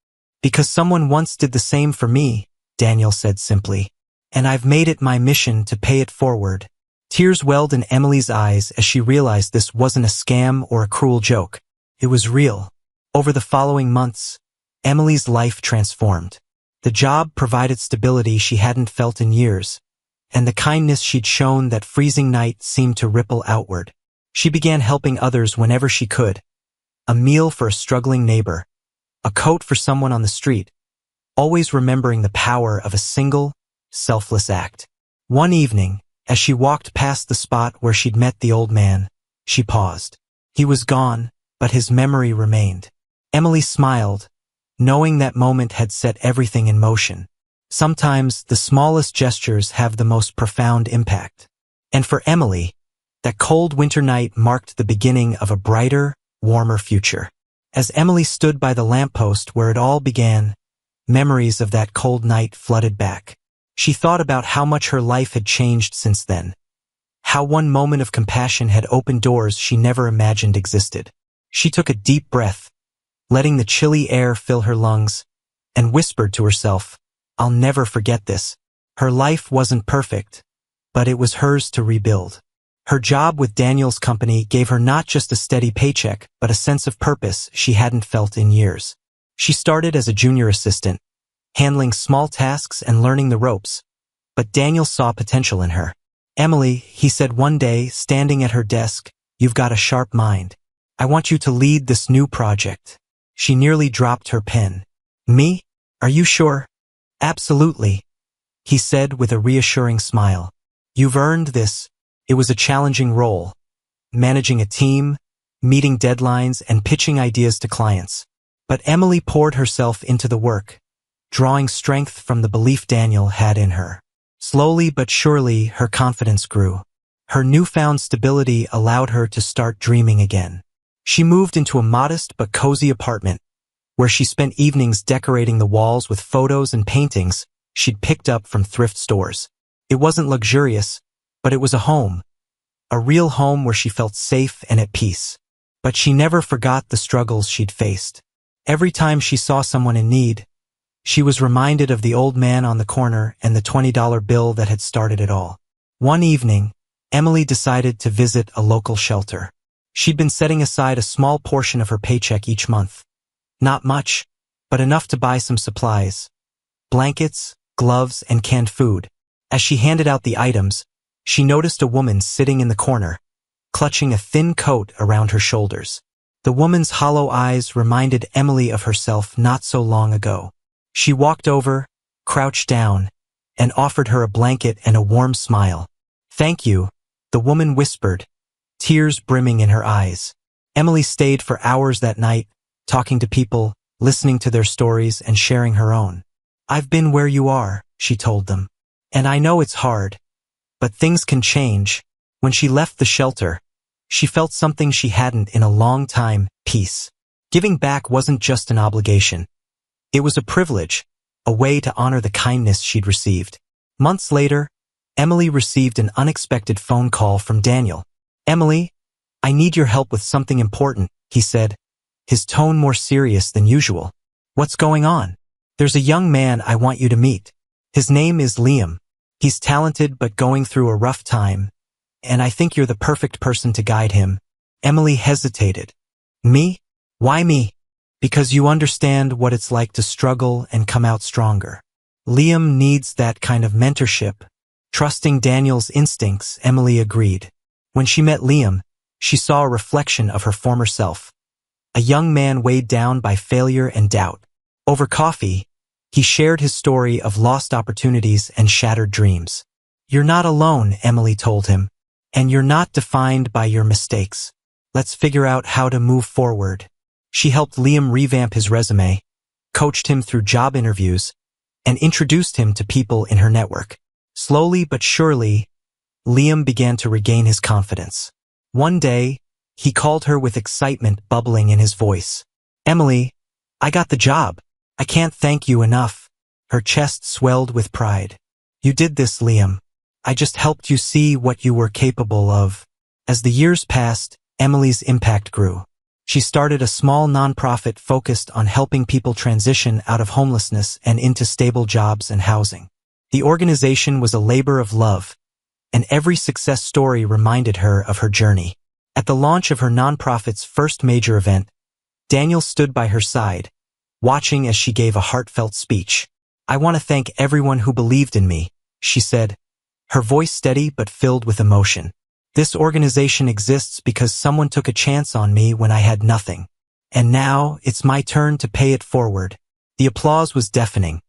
Because someone once did the same for me, Daniel said simply. And I've made it my mission to pay it forward. Tears welled in Emily's eyes as she realized this wasn't a scam or a cruel joke. It was real. Over the following months, Emily's life transformed. The job provided stability she hadn't felt in years, and the kindness she'd shown that freezing night seemed to ripple outward. She began helping others whenever she could. A meal for a struggling neighbor, a coat for someone on the street, always remembering the power of a single, selfless act. One evening, as she walked past the spot where she'd met the old man, she paused. He was gone, but his memory remained. Emily smiled, knowing that moment had set everything in motion. Sometimes the smallest gestures have the most profound impact. And for Emily, that cold winter night marked the beginning of a brighter, warmer future. As Emily stood by the lamppost where it all began, memories of that cold night flooded back. She thought about how much her life had changed since then, how one moment of compassion had opened doors she never imagined existed. She took a deep breath, letting the chilly air fill her lungs, and whispered to herself, I'll never forget this. Her life wasn't perfect, but it was hers to rebuild. Her job with Daniel's company gave her not just a steady paycheck, but a sense of purpose she hadn't felt in years. She started as a junior assistant, handling small tasks and learning the ropes, but Daniel saw potential in her. Emily, he said one day, standing at her desk, you've got a sharp mind. I want you to lead this new project. She nearly dropped her pen. Me? Are you sure? Absolutely, he said with a reassuring smile. You've earned this. It was a challenging role, managing a team, meeting deadlines, and pitching ideas to clients. But Emily poured herself into the work, drawing strength from the belief Daniel had in her. Slowly but surely, her confidence grew. Her newfound stability allowed her to start dreaming again. She moved into a modest but cozy apartment, where she spent evenings decorating the walls with photos and paintings she'd picked up from thrift stores. It wasn't luxurious, but it was a home. A real home where she felt safe and at peace. But she never forgot the struggles she'd faced. Every time she saw someone in need, she was reminded of the old man on the corner and the $20 bill that had started it all. One evening, Emily decided to visit a local shelter. She'd been setting aside a small portion of her paycheck each month. Not much, but enough to buy some supplies. Blankets, gloves, and canned food. As she handed out the items, she noticed a woman sitting in the corner, clutching a thin coat around her shoulders. The woman's hollow eyes reminded Emily of herself not so long ago. She walked over, crouched down, and offered her a blanket and a warm smile. Thank you, the woman whispered, tears brimming in her eyes. Emily stayed for hours that night, talking to people, listening to their stories, and sharing her own. I've been where you are, she told them. And I know it's hard, but things can change. When she left the shelter, she felt something she hadn't in a long time, peace. Giving back wasn't just an obligation. It was a privilege, a way to honor the kindness she'd received. Months later, Emily received an unexpected phone call from Daniel. Emily, I need your help with something important, he said, his tone more serious than usual. What's going on? There's a young man I want you to meet. His name is Liam. He's talented but going through a rough time, and I think you're the perfect person to guide him. Emily hesitated. Me? Why me? Because you understand what it's like to struggle and come out stronger. Liam needs that kind of mentorship. Trusting Daniel's instincts, Emily agreed. When she met Liam, she saw a reflection of her former self. A young man weighed down by failure and doubt. Over coffee, he shared his story of lost opportunities and shattered dreams. You're not alone, Emily told him, and you're not defined by your mistakes. Let's figure out how to move forward. She helped Liam revamp his resume, coached him through job interviews, and introduced him to people in her network. Slowly but surely, Liam began to regain his confidence. One day, he called her with excitement bubbling in his voice. "Emily, I got the job. I can't thank you enough." Her chest swelled with pride. "You did this, Liam. I just helped you see what you were capable of." As the years passed, Emily's impact grew. She started a small nonprofit focused on helping people transition out of homelessness and into stable jobs and housing. The organization was a labor of love, and every success story reminded her of her journey. At the launch of her nonprofit's first major event, Daniel stood by her side, watching as she gave a heartfelt speech. "I want to thank everyone who believed in me," she said, her voice steady but filled with emotion. "This organization exists because someone took a chance on me when I had nothing. And now, it's my turn to pay it forward." The applause was deafening,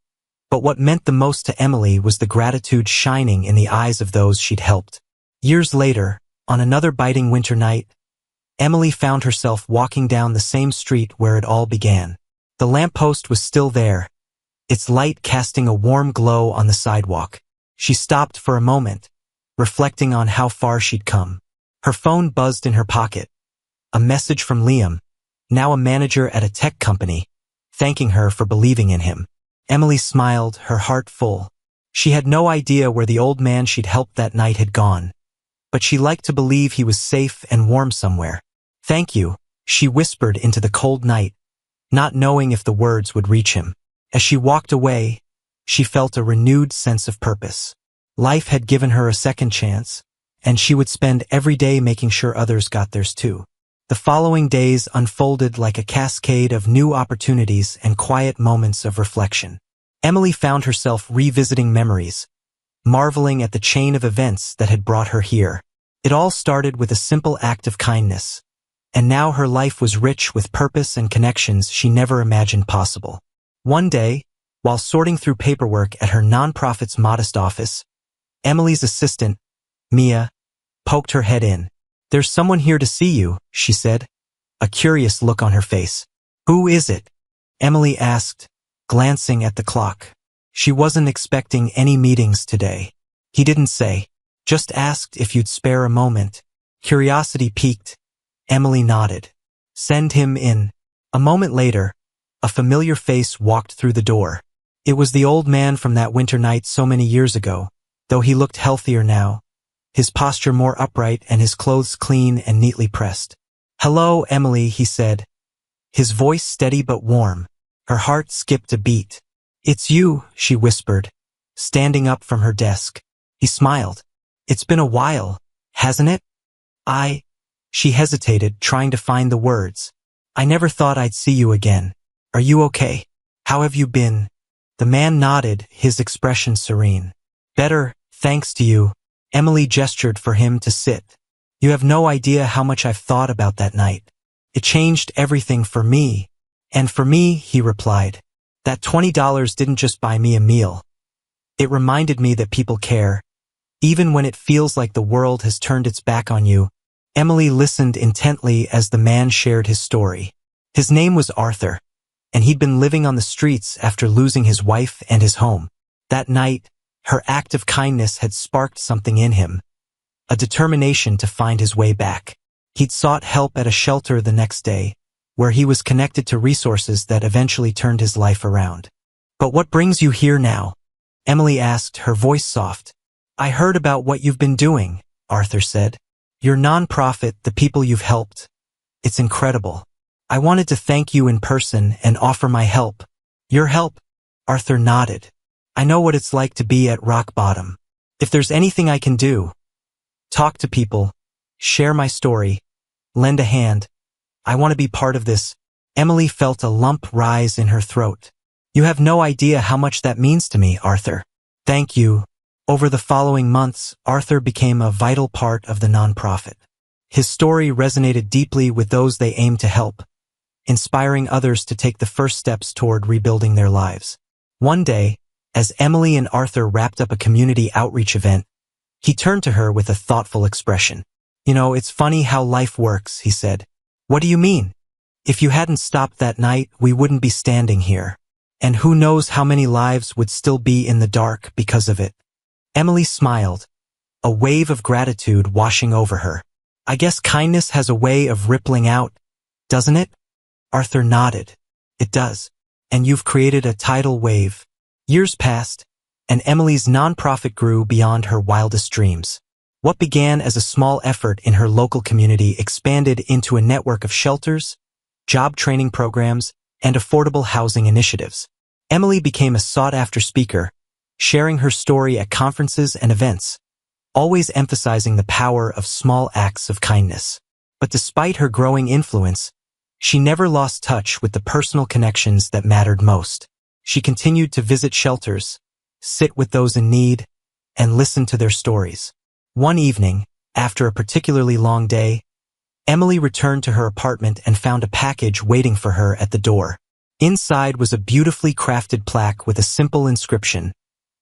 but what meant the most to Emily was the gratitude shining in the eyes of those she'd helped. Years later, on another biting winter night, Emily found herself walking down the same street where it all began. The lamppost was still there, its light casting a warm glow on the sidewalk. She stopped for a moment, reflecting on how far she'd come. Her phone buzzed in her pocket. A message from Liam, now a manager at a tech company, thanking her for believing in him. Emily smiled, her heart full. She had no idea where the old man she'd helped that night had gone, but she liked to believe he was safe and warm somewhere. "Thank you," she whispered into the cold night, not knowing if the words would reach him. As she walked away, she felt a renewed sense of purpose. Life had given her a second chance, and she would spend every day making sure others got theirs too. The following days unfolded like a cascade of new opportunities and quiet moments of reflection. Emily found herself revisiting memories, marveling at the chain of events that had brought her here. It all started with a simple act of kindness, and now her life was rich with purpose and connections she never imagined possible. One day, while sorting through paperwork at her nonprofit's modest office, Emily's assistant, Mia, poked her head in. "There's someone here to see you," she said, a curious look on her face. "Who is it?" Emily asked, glancing at the clock. She wasn't expecting any meetings today. He didn't say, just asked if you'd spare a moment. Curiosity piqued. Emily nodded. "Send him in." A moment later, a familiar face walked through the door. It was the old man from that winter night so many years ago, though he looked healthier now, his posture more upright and his clothes clean and neatly pressed. "Hello, Emily," he said, his voice steady but warm. Her heart skipped a beat. "It's you," she whispered, standing up from her desk. He smiled. "It's been a while, hasn't it?" She hesitated, trying to find the words. "I never thought I'd see you again. Are you okay? How have you been?" The man nodded, his expression serene. "Better, thanks to you." Emily gestured for him to sit. "You have no idea how much I've thought about that night. It changed everything for me." "And for me," he replied. "That $20 didn't just buy me a meal. It reminded me that people care, even when it feels like the world has turned its back on you." Emily listened intently as the man shared his story. His name was Arthur, and he'd been living on the streets after losing his wife and his home. That night, her act of kindness had sparked something in him, a determination to find his way back. He'd sought help at a shelter the next day, where he was connected to resources that eventually turned his life around. "But what brings you here now?" Emily asked, her voice soft. "I heard about what you've been doing," Arthur said. "Your nonprofit, the people you've helped. It's incredible. I wanted to thank you in person and offer my help." "Your help?" Arthur nodded. "I know what it's like to be at rock bottom. If there's anything I can do, talk to people, share my story, lend a hand. I want to be part of this." Emily felt a lump rise in her throat. "You have no idea how much that means to me, Arthur." "Thank you." Over the following months, Arthur became a vital part of the nonprofit. His story resonated deeply with those they aimed to help, inspiring others to take the first steps toward rebuilding their lives. One day, as Emily and Arthur wrapped up a community outreach event, he turned to her with a thoughtful expression. "You know, it's funny how life works," he said. "What do you mean?" "If you hadn't stopped that night, we wouldn't be standing here. And who knows how many lives would still be in the dark because of it." Emily smiled, a wave of gratitude washing over her. I guess kindness has a way of rippling out, doesn't it? Arthur nodded. It does. And you've created a tidal wave. Years passed, and Emily's nonprofit grew beyond her wildest dreams. What began as a small effort in her local community expanded into a network of shelters, job training programs, and affordable housing initiatives. Emily became a sought-after speaker, sharing her story at conferences and events, always emphasizing the power of small acts of kindness. But despite her growing influence, she never lost touch with the personal connections that mattered most. She continued to visit shelters, sit with those in need, and listen to their stories. One evening, after a particularly long day, Emily returned to her apartment and found a package waiting for her at the door. Inside was a beautifully crafted plaque with a simple inscription,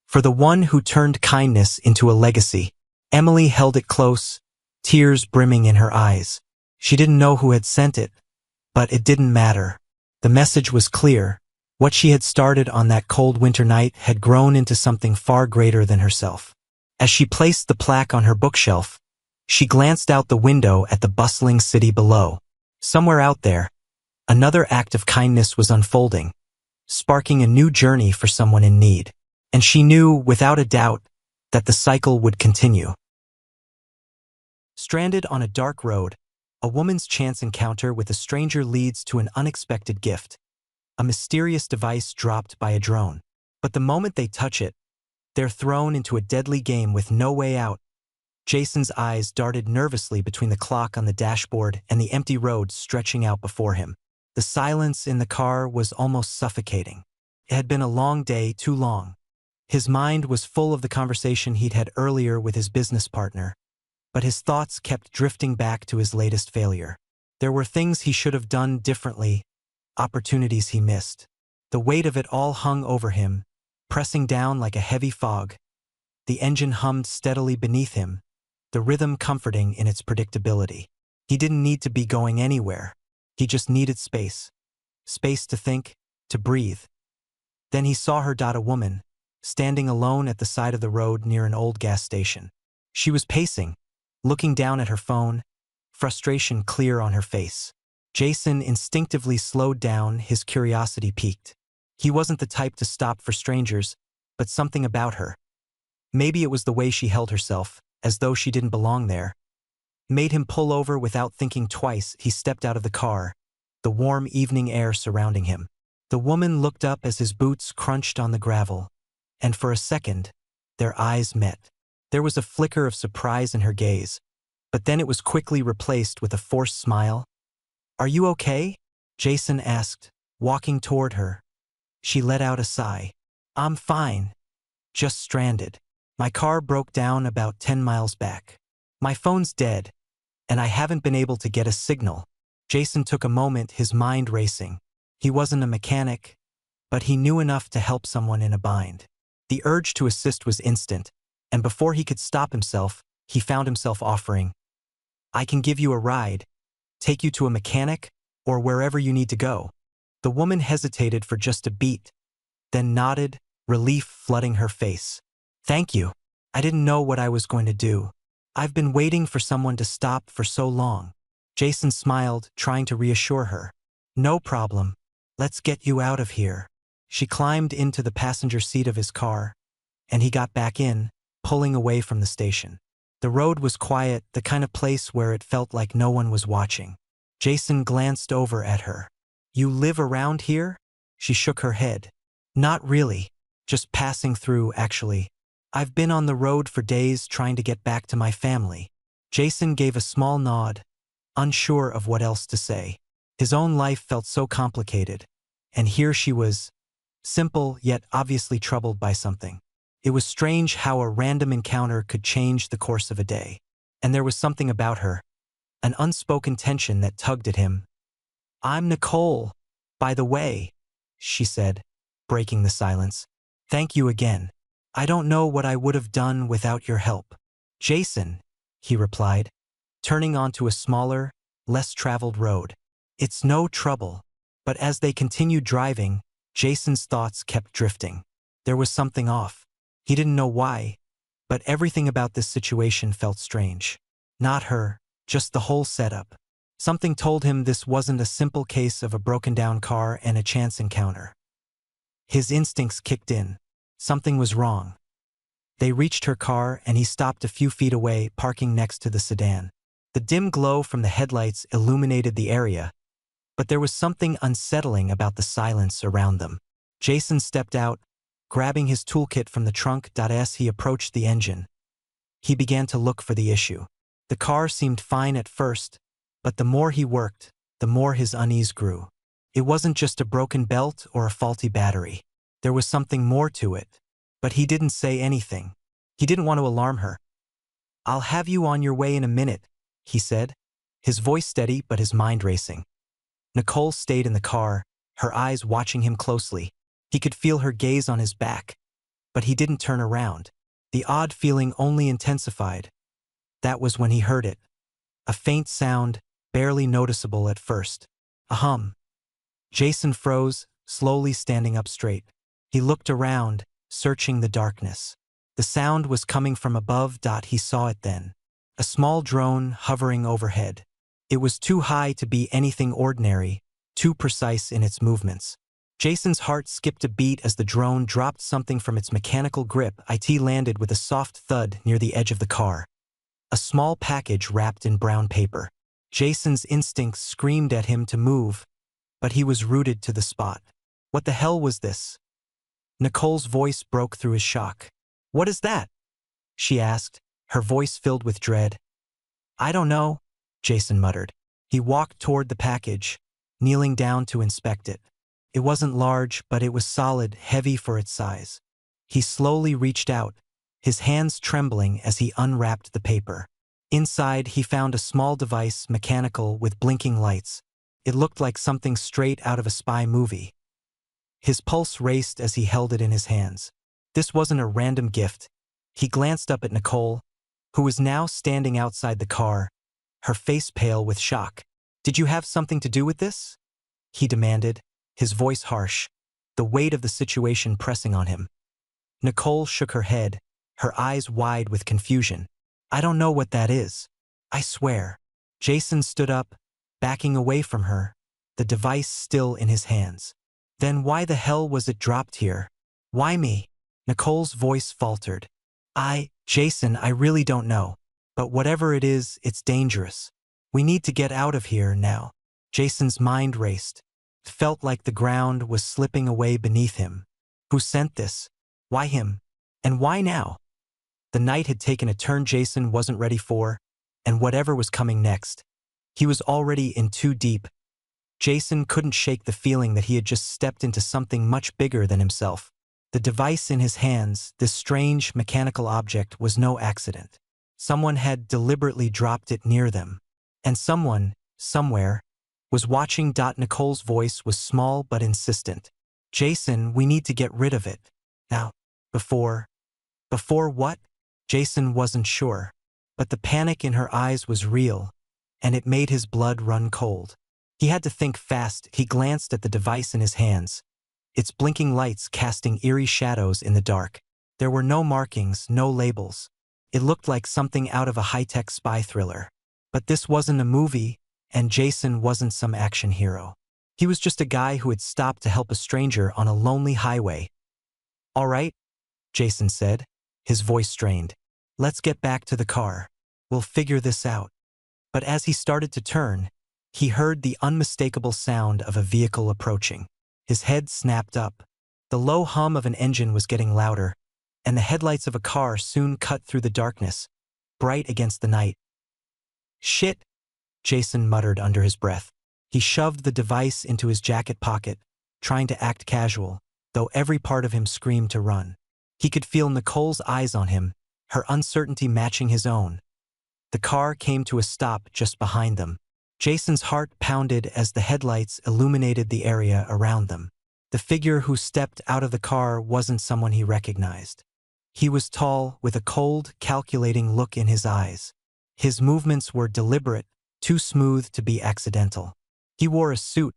"For the one who turned kindness into a legacy." Emily held it close, tears brimming in her eyes. She didn't know who had sent it, but it didn't matter. The message was clear. What she had started on that cold winter night had grown into something far greater than herself. As she placed the plaque on her bookshelf, she glanced out the window at the bustling city below. Somewhere out there, another act of kindness was unfolding, sparking a new journey for someone in need. And she knew, without a doubt, that the cycle would continue. Stranded on a dark road, a woman's chance encounter with a stranger leads to an unexpected gift, a mysterious device dropped by a drone. But the moment they touch it, they're thrown into a deadly game with no way out. Jason's eyes darted nervously between the clock on the dashboard and the empty road stretching out before him. The silence in the car was almost suffocating. It had been a long day, too long. His mind was full of the conversation he'd had earlier with his business partner, but his thoughts kept drifting back to his latest failure. There were things he should have done differently, opportunities he missed. The weight of it all hung over him, pressing down like a heavy fog. The engine hummed steadily beneath him, the rhythm comforting in its predictability. He didn't need to be going anywhere. He just needed space. Space to think, to breathe. Then he saw her, a woman, standing alone at the side of the road near an old gas station. She was pacing, looking down at her phone, frustration clear on her face. Jason instinctively slowed down, his curiosity piqued. He wasn't the type to stop for strangers, but something about her, maybe it was the way she held herself, as though she didn't belong there, made him pull over without thinking twice. He stepped out of the car, the warm evening air surrounding him. The woman looked up as his boots crunched on the gravel, and for a second, their eyes met. There was a flicker of surprise in her gaze, but then it was quickly replaced with a forced smile. "Are you okay?" Jason asked, walking toward her. She let out a sigh. "I'm fine. Just stranded. My car broke down about 10 miles back. My phone's dead, and I haven't been able to get a signal." Jason took a moment, his mind racing. He wasn't a mechanic, but he knew enough to help someone in a bind. The urge to assist was instant, and before he could stop himself, he found himself offering, "I can give you a ride, take you to a mechanic, or wherever you need to go." The woman hesitated for just a beat, then nodded, relief flooding her face. "Thank you. I didn't know what I was going to do. I've been waiting for someone to stop for so long." Jason smiled, trying to reassure her. "No problem. Let's get you out of here." She climbed into the passenger seat of his car, and he got back in, pulling away from the station. The road was quiet, the kind of place where it felt like no one was watching. Jason glanced over at her. "You live around here?" She shook her head. "Not really. Just passing through, actually. I've been on the road for days trying to get back to my family." Jason gave a small nod, unsure of what else to say. His own life felt so complicated, and here she was, simple yet obviously troubled by something. It was strange how a random encounter could change the course of a day. And there was something about her, an unspoken tension that tugged at him. "I'm Nicole, by the way," she said, breaking the silence. "Thank you again. I don't know what I would have done without your help." "Jason," he replied, turning onto a smaller, less traveled road. "It's no trouble." But as they continued driving, Jason's thoughts kept drifting. There was something off. He didn't know why, But everything about this situation felt strange. Not her, just the whole setup. Something told him this wasn't a simple case of a broken-down car and a chance encounter. His instincts kicked in. Something was wrong. They reached her car and he stopped a few feet away, parking next to the sedan. The dim glow from the headlights illuminated the area, but there was something unsettling about the silence around them. Jason stepped out, grabbing his toolkit from the trunk. As he approached the engine, he began to look for the issue. The car seemed fine at first, but the more he worked, the more his unease grew. It wasn't just a broken belt or a faulty battery. There was something more to it, but he didn't say anything. He didn't want to alarm her. "I'll have you on your way in a minute," he said, his voice steady but his mind racing. Nicole stayed in the car, her eyes watching him closely. He could feel her gaze on his back, but he didn't turn around. The odd feeling only intensified. That was when he heard it. A faint sound, barely noticeable at first. A hum. Jason froze, slowly standing up straight. He looked around, searching the darkness. The sound was coming from above. He saw it then. A small drone hovering overhead. It was too high to be anything ordinary, too precise in its movements. Jason's heart skipped a beat as the drone dropped something from its mechanical grip. It landed with a soft thud near the edge of the car. A small package wrapped in brown paper. Jason's instincts screamed at him to move, but he was rooted to the spot. What the hell was this? Nicole's voice broke through his shock. "What is that?" she asked, her voice filled with dread. "I don't know," Jason muttered. He walked toward the package, kneeling down to inspect it. It wasn't large, but it was solid, heavy for its size. He slowly reached out, his hands trembling as he unwrapped the paper. Inside, he found a small device, mechanical, with blinking lights. It looked like something straight out of a spy movie. His pulse raced as he held it in his hands. This wasn't a random gift. He glanced up at Nicole, who was now standing outside the car, her face pale with shock. "Did you have something to do with this?" he demanded, his voice harsh, the weight of the situation pressing on him. Nicole shook her head, her eyes wide with confusion. "I don't know what that is. I swear." Jason stood up, backing away from her, the device still in his hands. "Then why the hell was it dropped here? Why me?" Nicole's voice faltered. Jason, I really don't know. But whatever it is, it's dangerous. We need to get out of here now." Jason's mind raced. It felt like the ground was slipping away beneath him. Who sent this? Why him? And why now? The night had taken a turn Jason wasn't ready for, and whatever was coming next, he was already in too deep. Jason couldn't shake the feeling that he had just stepped into something much bigger than himself. The device in his hands, this strange mechanical object, was no accident. Someone had deliberately dropped it near them. And someone, somewhere, was watching. Nicole's voice was small but insistent. "Jason, we need to get rid of it. Now. Before what?" Jason wasn't sure. But the panic in her eyes was real, and it made his blood run cold. He had to think fast. He glanced at the device in his hands, its blinking lights casting eerie shadows in the dark. There were no markings, no labels. It looked like something out of a high-tech spy thriller. But this wasn't a movie, and Jason wasn't some action hero. He was just a guy who had stopped to help a stranger on a lonely highway. "All right," Jason said, his voice strained. "Let's get back to the car. We'll figure this out." But as he started to turn, he heard the unmistakable sound of a vehicle approaching. His head snapped up. The low hum of an engine was getting louder, and the headlights of a car soon cut through the darkness, bright against the night. "Shit," Jason muttered under his breath. He shoved the device into his jacket pocket, trying to act casual, though every part of him screamed to run. He could feel Nicole's eyes on him, her uncertainty matching his own. The car came to a stop just behind them. Jason's heart pounded as the headlights illuminated the area around them. The figure who stepped out of the car wasn't someone he recognized. He was tall, with a cold, calculating look in his eyes. His movements were deliberate, too smooth to be accidental. He wore a suit,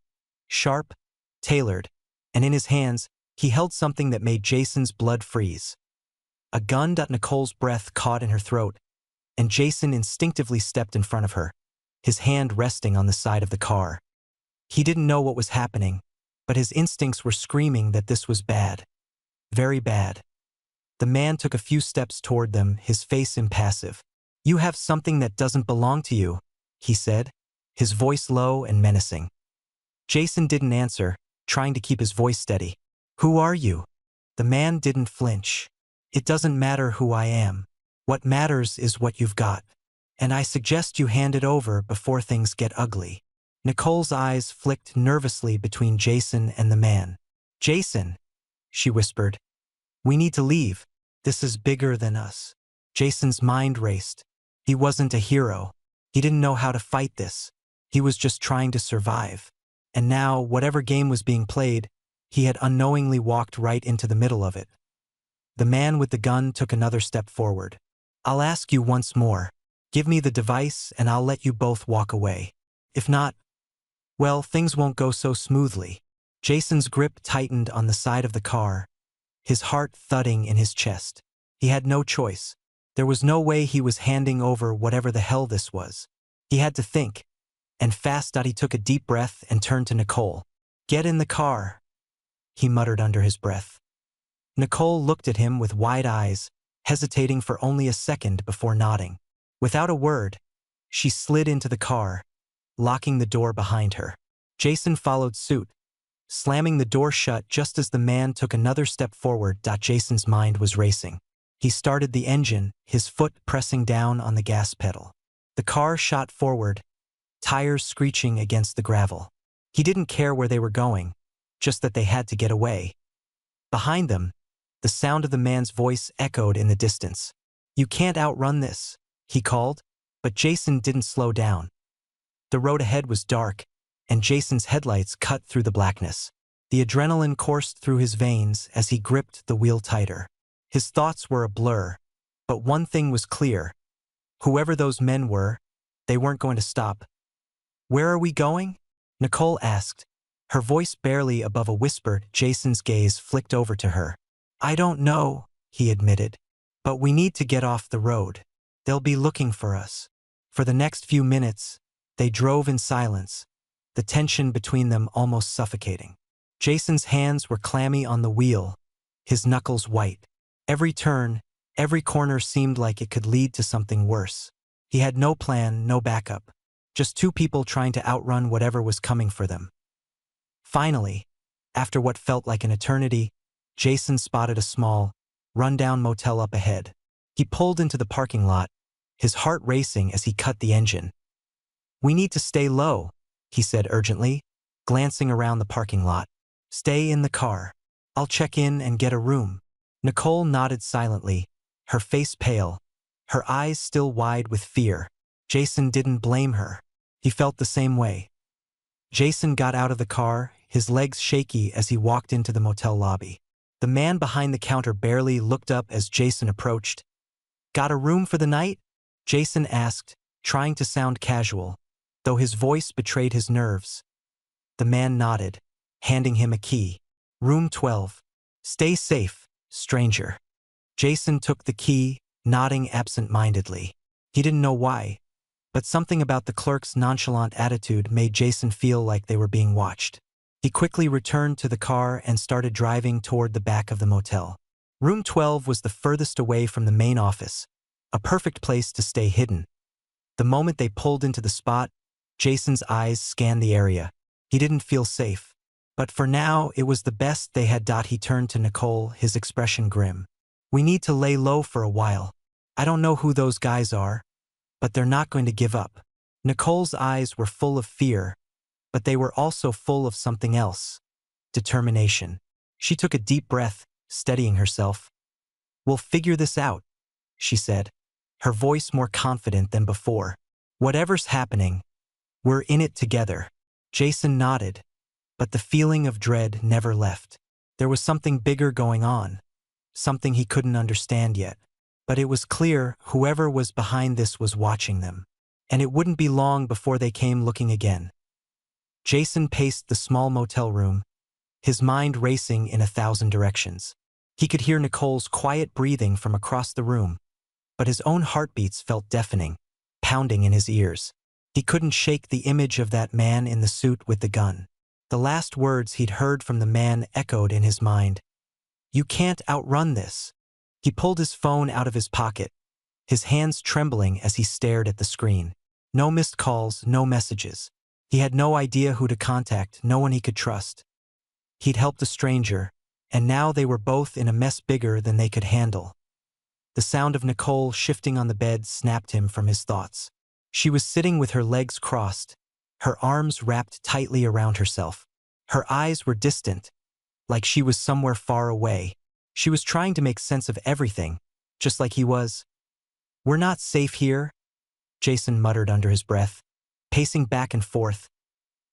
sharp, tailored, and in his hands, he held something that made Jason's blood freeze. A gun. Nicole's breath caught in her throat, and Jason instinctively stepped in front of her, his hand resting on the side of the car. He didn't know what was happening, but his instincts were screaming that this was bad. Very bad. The man took a few steps toward them, his face impassive. "You have something that doesn't belong to you," he said, his voice low and menacing. Jason didn't answer, trying to keep his voice steady. "Who are you?" The man didn't flinch. "It doesn't matter who I am. What matters is what you've got. And I suggest you hand it over before things get ugly." Nicole's eyes flicked nervously between Jason and the man. "Jason," she whispered, "we need to leave. This is bigger than us." Jason's mind raced. He wasn't a hero. He didn't know how to fight this. He was just trying to survive. And now, whatever game was being played, he had unknowingly walked right into the middle of it. The man with the gun took another step forward. "I'll ask you once more. Give me the device and I'll let you both walk away. If not, well, things won't go so smoothly." Jason's grip tightened on the side of the car, his heart thudding in his chest. He had no choice. There was no way he was handing over whatever the hell this was. He had to think, and fast. He took a deep breath and turned to Nicole. "Get in the car," he muttered under his breath. Nicole looked at him with wide eyes, hesitating for only a second before nodding. Without a word, she slid into the car, locking the door behind her. Jason followed suit, slamming the door shut just as the man took another step forward. Jason's mind was racing. He started the engine, his foot pressing down on the gas pedal. The car shot forward, tires screeching against the gravel. He didn't care where they were going, just that they had to get away. Behind them, the sound of the man's voice echoed in the distance. "You can't outrun this," he called, but Jason didn't slow down. The road ahead was dark, and Jason's headlights cut through the blackness. The adrenaline coursed through his veins as he gripped the wheel tighter. His thoughts were a blur, but one thing was clear. Whoever those men were, they weren't going to stop. "Where are we going?" Nicole asked, her voice barely above a whisper. Jason's gaze flicked over to her. "I don't know," he admitted, "but we need to get off the road. They'll be looking for us." For the next few minutes, they drove in silence, the tension between them almost suffocating. Jason's hands were clammy on the wheel, his knuckles white. Every turn, every corner seemed like it could lead to something worse. He had no plan, no backup, just two people trying to outrun whatever was coming for them. Finally, after what felt like an eternity, Jason spotted a small, run-down motel up ahead. He pulled into the parking lot, his heart racing as he cut the engine. "We need to stay low," he said urgently, glancing around the parking lot. "Stay in the car. I'll check in and get a room." Nicole nodded silently, her face pale, her eyes still wide with fear. Jason didn't blame her. He felt the same way. Jason got out of the car, his legs shaky as he walked into the motel lobby. The man behind the counter barely looked up as Jason approached. "Got a room for the night?" Jason asked, trying to sound casual, though his voice betrayed his nerves. The man nodded, handing him a key. "Room 12. Stay safe, stranger." Jason took the key, nodding absent-mindedly. He didn't know why, but something about the clerk's nonchalant attitude made Jason feel like they were being watched. He quickly returned to the car and started driving toward the back of the motel. Room 12 was the furthest away from the main office, a perfect place to stay hidden. The moment they pulled into the spot, Jason's eyes scanned the area. He didn't feel safe. But for now, it was the best they had. He turned to Nicole, his expression grim. "We need to lay low for a while. I don't know who those guys are, but they're not going to give up." Nicole's eyes were full of fear, but they were also full of something else. Determination. She took a deep breath, steadying herself. "We'll figure this out," she said, her voice more confident than before. "Whatever's happening, we're in it together." Jason nodded, but the feeling of dread never left. There was something bigger going on, something he couldn't understand yet. But it was clear whoever was behind this was watching them, and it wouldn't be long before they came looking again. Jason paced the small motel room, his mind racing in 1,000 directions. He could hear Nicole's quiet breathing from across the room, but his own heartbeats felt deafening, pounding in his ears. He couldn't shake the image of that man in the suit with the gun. The last words he'd heard from the man echoed in his mind. "You can't outrun this." He pulled his phone out of his pocket, his hands trembling as he stared at the screen. No missed calls, no messages. He had no idea who to contact, no one he could trust. He'd helped a stranger, and now they were both in a mess bigger than they could handle. The sound of Nicole shifting on the bed snapped him from his thoughts. She was sitting with her legs crossed, her arms wrapped tightly around herself. Her eyes were distant, like she was somewhere far away. She was trying to make sense of everything, just like he was. "We're not safe here," Jason muttered under his breath, pacing back and forth.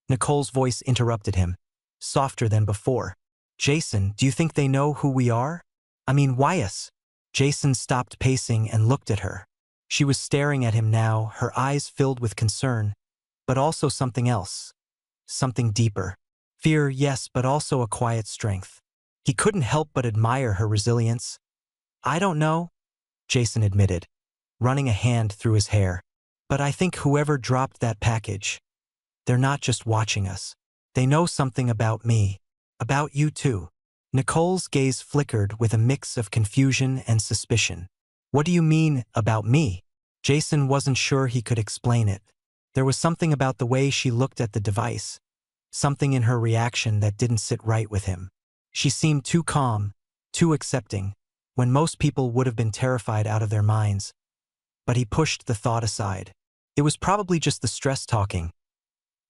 Nicole's voice interrupted him, softer than before. "Jason, do you think they know who we are? I mean, why us?" Jason stopped pacing and looked at her. She was staring at him now, her eyes filled with concern, but also something else. Something deeper. Fear, yes, but also a quiet strength. He couldn't help but admire her resilience. "I don't know," Jason admitted, running a hand through his hair. "But I think whoever dropped that package, they're not just watching us. They know something about me. About you too." Nicole's gaze flickered with a mix of confusion and suspicion. "What do you mean, about me?" Jason wasn't sure he could explain it. There was something about the way she looked at the device, something in her reaction that didn't sit right with him. She seemed too calm, too accepting, when most people would have been terrified out of their minds. But he pushed the thought aside. It was probably just the stress talking.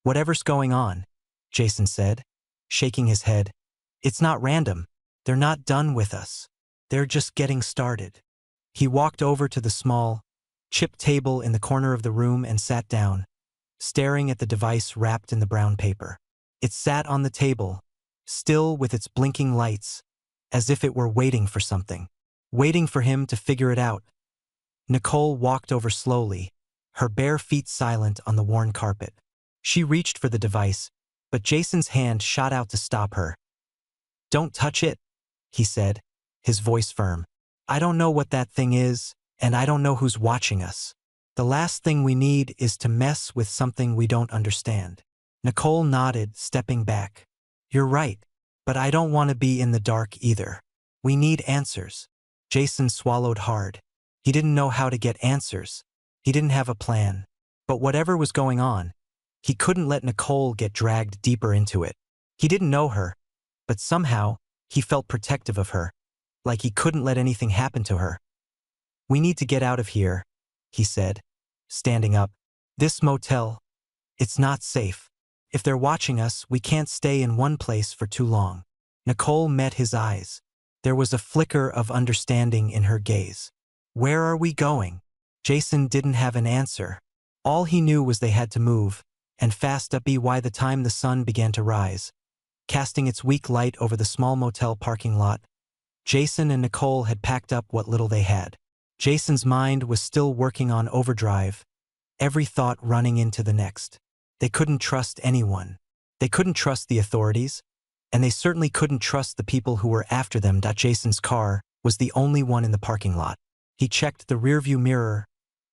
"Whatever's going on," Jason said, shaking his head. "It's not random. They're not done with us. They're just getting started." He walked over to the small, chipped table in the corner of the room and sat down, staring at the device wrapped in the brown paper. It sat on the table, still with its blinking lights, as if it were waiting for something, waiting for him to figure it out. Nicole walked over slowly, her bare feet silent on the worn carpet. She reached for the device, but Jason's hand shot out to stop her. "Don't touch it," he said, his voice firm. "I don't know what that thing is, and I don't know who's watching us. The last thing we need is to mess with something we don't understand." Nicole nodded, stepping back. "You're right, but I don't want to be in the dark either. We need answers." Jason swallowed hard. He didn't know how to get answers. He didn't have a plan. But whatever was going on, he couldn't let Nicole get dragged deeper into it. He didn't know her, but somehow he felt protective of her, like he couldn't let anything happen to her. "We need to get out of here," he said, standing up. "This motel, it's not safe. If they're watching us, we can't stay in one place for too long." Nicole met his eyes. There was a flicker of understanding in her gaze. "Where are we going?" Jason didn't have an answer. All he knew was they had to move, and fast up by the time the sun began to rise, casting its weak light over the small motel parking lot. Jason and Nicole had packed up what little they had. Jason's mind was still working on overdrive, every thought running into the next. They couldn't trust anyone. They couldn't trust the authorities, and they certainly couldn't trust the people who were after them. Jason's car was the only one in the parking lot. He checked the rearview mirror,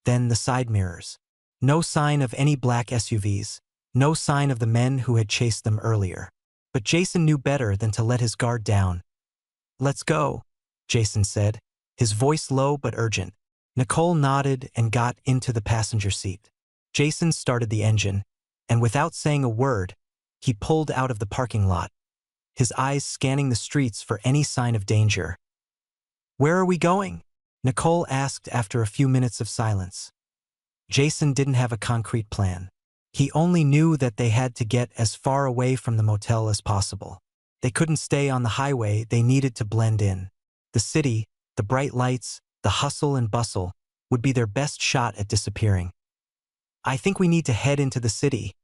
then the side mirrors. No sign of any black SUVs, no sign of the men who had chased them earlier. But Jason knew better than to let his guard down. "Let's go," Jason said, his voice low but urgent. Nicole nodded and got into the passenger seat. Jason started the engine, and without saying a word, he pulled out of the parking lot, his eyes scanning the streets for any sign of danger. "Where are we going?" Nicole asked after a few minutes of silence. Jason didn't have a concrete plan. He only knew that they had to get as far away from the motel as possible. They couldn't stay on the highway, they needed to blend in. The city, the bright lights, the hustle and bustle, would be their best shot at disappearing. "I think we need to head into the city,"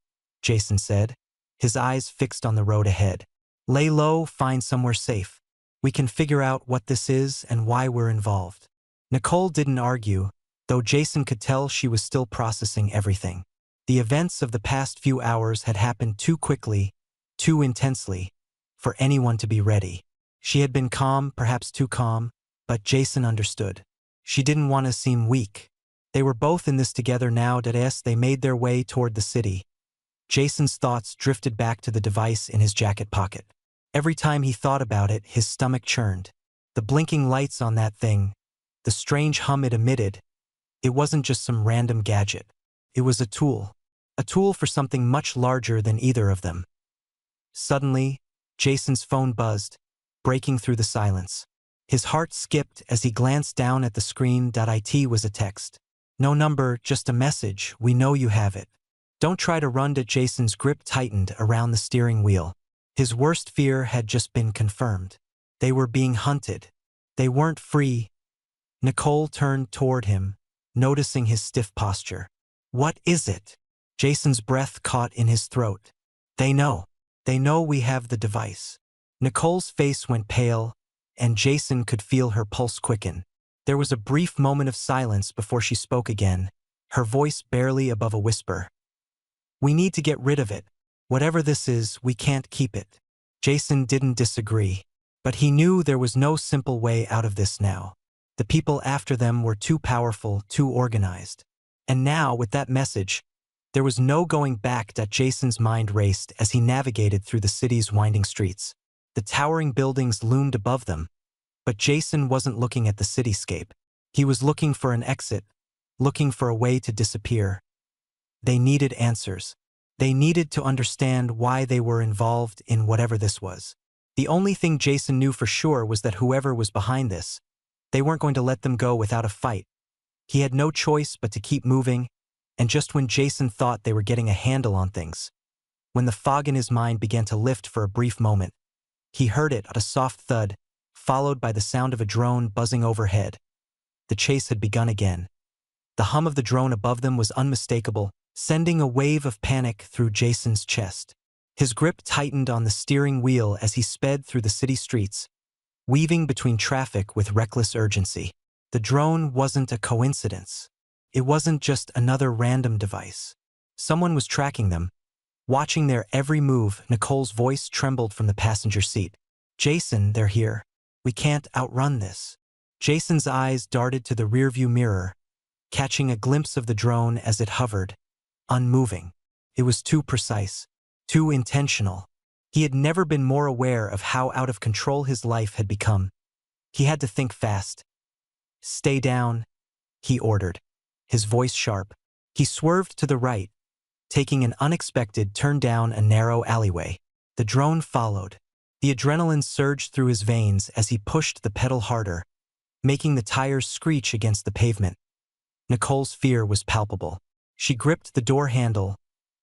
Jason said, his eyes fixed on the road ahead. "Lay low, find somewhere safe. We can figure out what this is and why we're involved." Nicole didn't argue, though Jason could tell she was still processing everything. The events of the past few hours had happened too quickly, too intensely, for anyone to be ready. She had been calm, perhaps too calm, but Jason understood. She didn't want to seem weak. They were both in this together now. As they made their way toward the city, Jason's thoughts drifted back to the device in his jacket pocket. Every time he thought about it, his stomach churned. The blinking lights on that thing, the strange hum it emitted, it wasn't just some random gadget. It was a tool for something much larger than either of them. Suddenly, Jason's phone buzzed, breaking through the silence. His heart skipped as he glanced down at the screen. It was a text. No number, just a message. We know you have it. Don't try to run. Jason's grip tightened around the steering wheel. His worst fear had just been confirmed. They were being hunted. They weren't free. Nicole turned toward him, noticing his stiff posture. What is it? Jason's breath caught in his throat. They know. They know we have the device. Nicole's face went pale, and Jason could feel her pulse quicken. There was a brief moment of silence before she spoke again, her voice barely above a whisper. We need to get rid of it. Whatever this is, we can't keep it. Jason didn't disagree, but he knew there was no simple way out of this now. The people after them were too powerful, too organized. And now, with that message, there was no going back. Jason's mind raced as he navigated through the city's winding streets. The towering buildings loomed above them, but Jason wasn't looking at the cityscape. He was looking for an exit, looking for a way to disappear. They needed answers. They needed to understand why they were involved in whatever this was. The only thing Jason knew for sure was that whoever was behind this, they weren't going to let them go without a fight. He had no choice but to keep moving, and just when Jason thought they were getting a handle on things, when the fog in his mind began to lift for a brief moment, he heard it, a soft thud, followed by the sound of a drone buzzing overhead. The chase had begun again. The hum of the drone above them was unmistakable, sending a wave of panic through Jason's chest. His grip tightened on the steering wheel as he sped through the city streets, weaving between traffic with reckless urgency. The drone wasn't a coincidence. It wasn't just another random device. Someone was tracking them, watching their every move. Nicole's voice trembled from the passenger seat. Jason, they're here. We can't outrun this. Jason's eyes darted to the rearview mirror, catching a glimpse of the drone as it hovered, unmoving. It was too precise, too intentional. He had never been more aware of how out of control his life had become. He had to think fast. Stay down, he ordered, his voice sharp. He swerved to the right, taking an unexpected turn down a narrow alleyway. The drone followed. The adrenaline surged through his veins as he pushed the pedal harder, making the tires screech against the pavement. Nicole's fear was palpable. She gripped the door handle,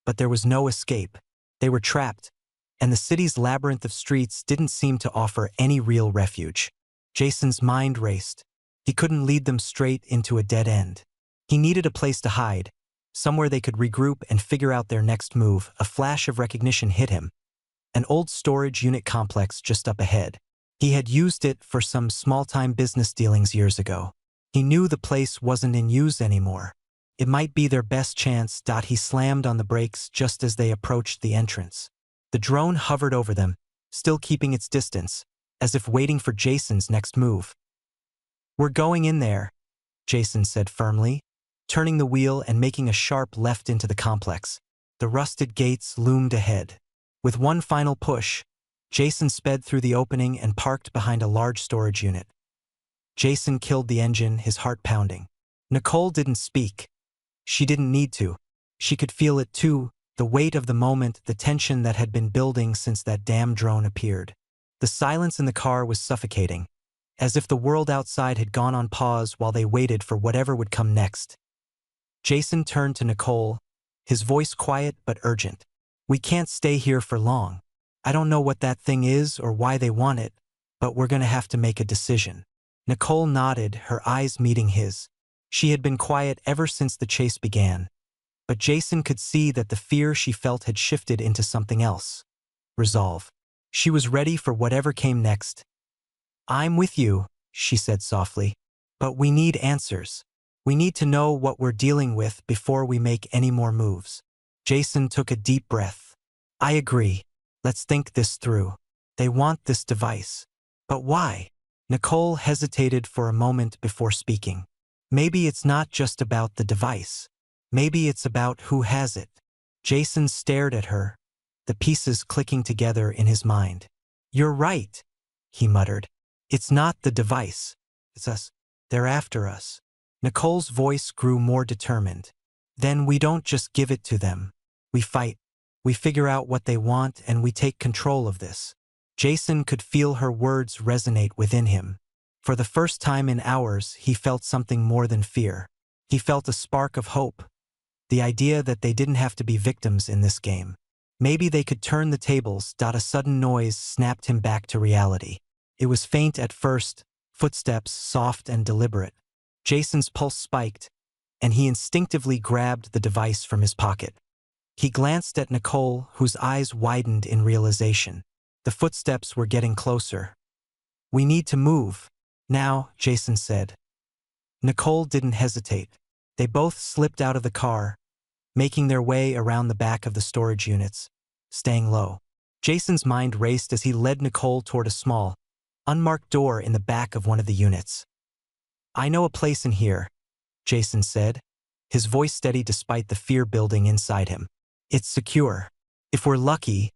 but there was no escape. They were trapped, and the city's labyrinth of streets didn't seem to offer any real refuge. Jason's mind raced. He couldn't lead them straight into a dead end. He needed a place to hide, somewhere they could regroup and figure out their next move. A flash of recognition hit him. An old storage unit complex just up ahead. He had used it for some small-time business dealings years ago. He knew the place wasn't in use anymore. It might be their best chance. He slammed on the brakes just as they approached the entrance. The drone hovered over them, still keeping its distance, as if waiting for Jason's next move. We're going in there, Jason said firmly, turning the wheel and making a sharp left into the complex. The rusted gates loomed ahead. With one final push, Jason sped through the opening and parked behind a large storage unit. Jason killed the engine, his heart pounding. Nicole didn't speak. She didn't need to. She could feel it too, the weight of the moment, the tension that had been building since that damn drone appeared. The silence in the car was suffocating, as if the world outside had gone on pause while they waited for whatever would come next. Jason turned to Nicole, his voice quiet but urgent. We can't stay here for long. I don't know what that thing is or why they want it, but we're gonna have to make a decision. Nicole nodded, her eyes meeting his. She had been quiet ever since the chase began, but Jason could see that the fear she felt had shifted into something else. Resolve. She was ready for whatever came next. I'm with you, she said softly, but we need answers. We need to know what we're dealing with before we make any more moves. Jason took a deep breath. I agree. Let's think this through. They want this device. But why? Nicole hesitated for a moment before speaking. Maybe it's not just about the device. Maybe it's about who has it. Jason stared at her, the pieces clicking together in his mind. You're right, he muttered. It's not the device. It's us. They're after us. Nicole's voice grew more determined. Then we don't just give it to them. We fight. We figure out what they want and we take control of this. Jason could feel her words resonate within him. For the first time in hours, he felt something more than fear. He felt a spark of hope. The idea that they didn't have to be victims in this game. Maybe they could turn the tables. A sudden noise snapped him back to reality. It was faint at first, footsteps soft and deliberate. Jason's pulse spiked, and he instinctively grabbed the device from his pocket. He glanced at Nicole, whose eyes widened in realization. The footsteps were getting closer. We need to move. Now, Jason said. Nicole didn't hesitate. They both slipped out of the car, making their way around the back of the storage units, staying low. Jason's mind raced as he led Nicole toward a small, unmarked door in the back of one of the units. I know a place in here, Jason said, his voice steady despite the fear building inside him. It's secure. If we're lucky,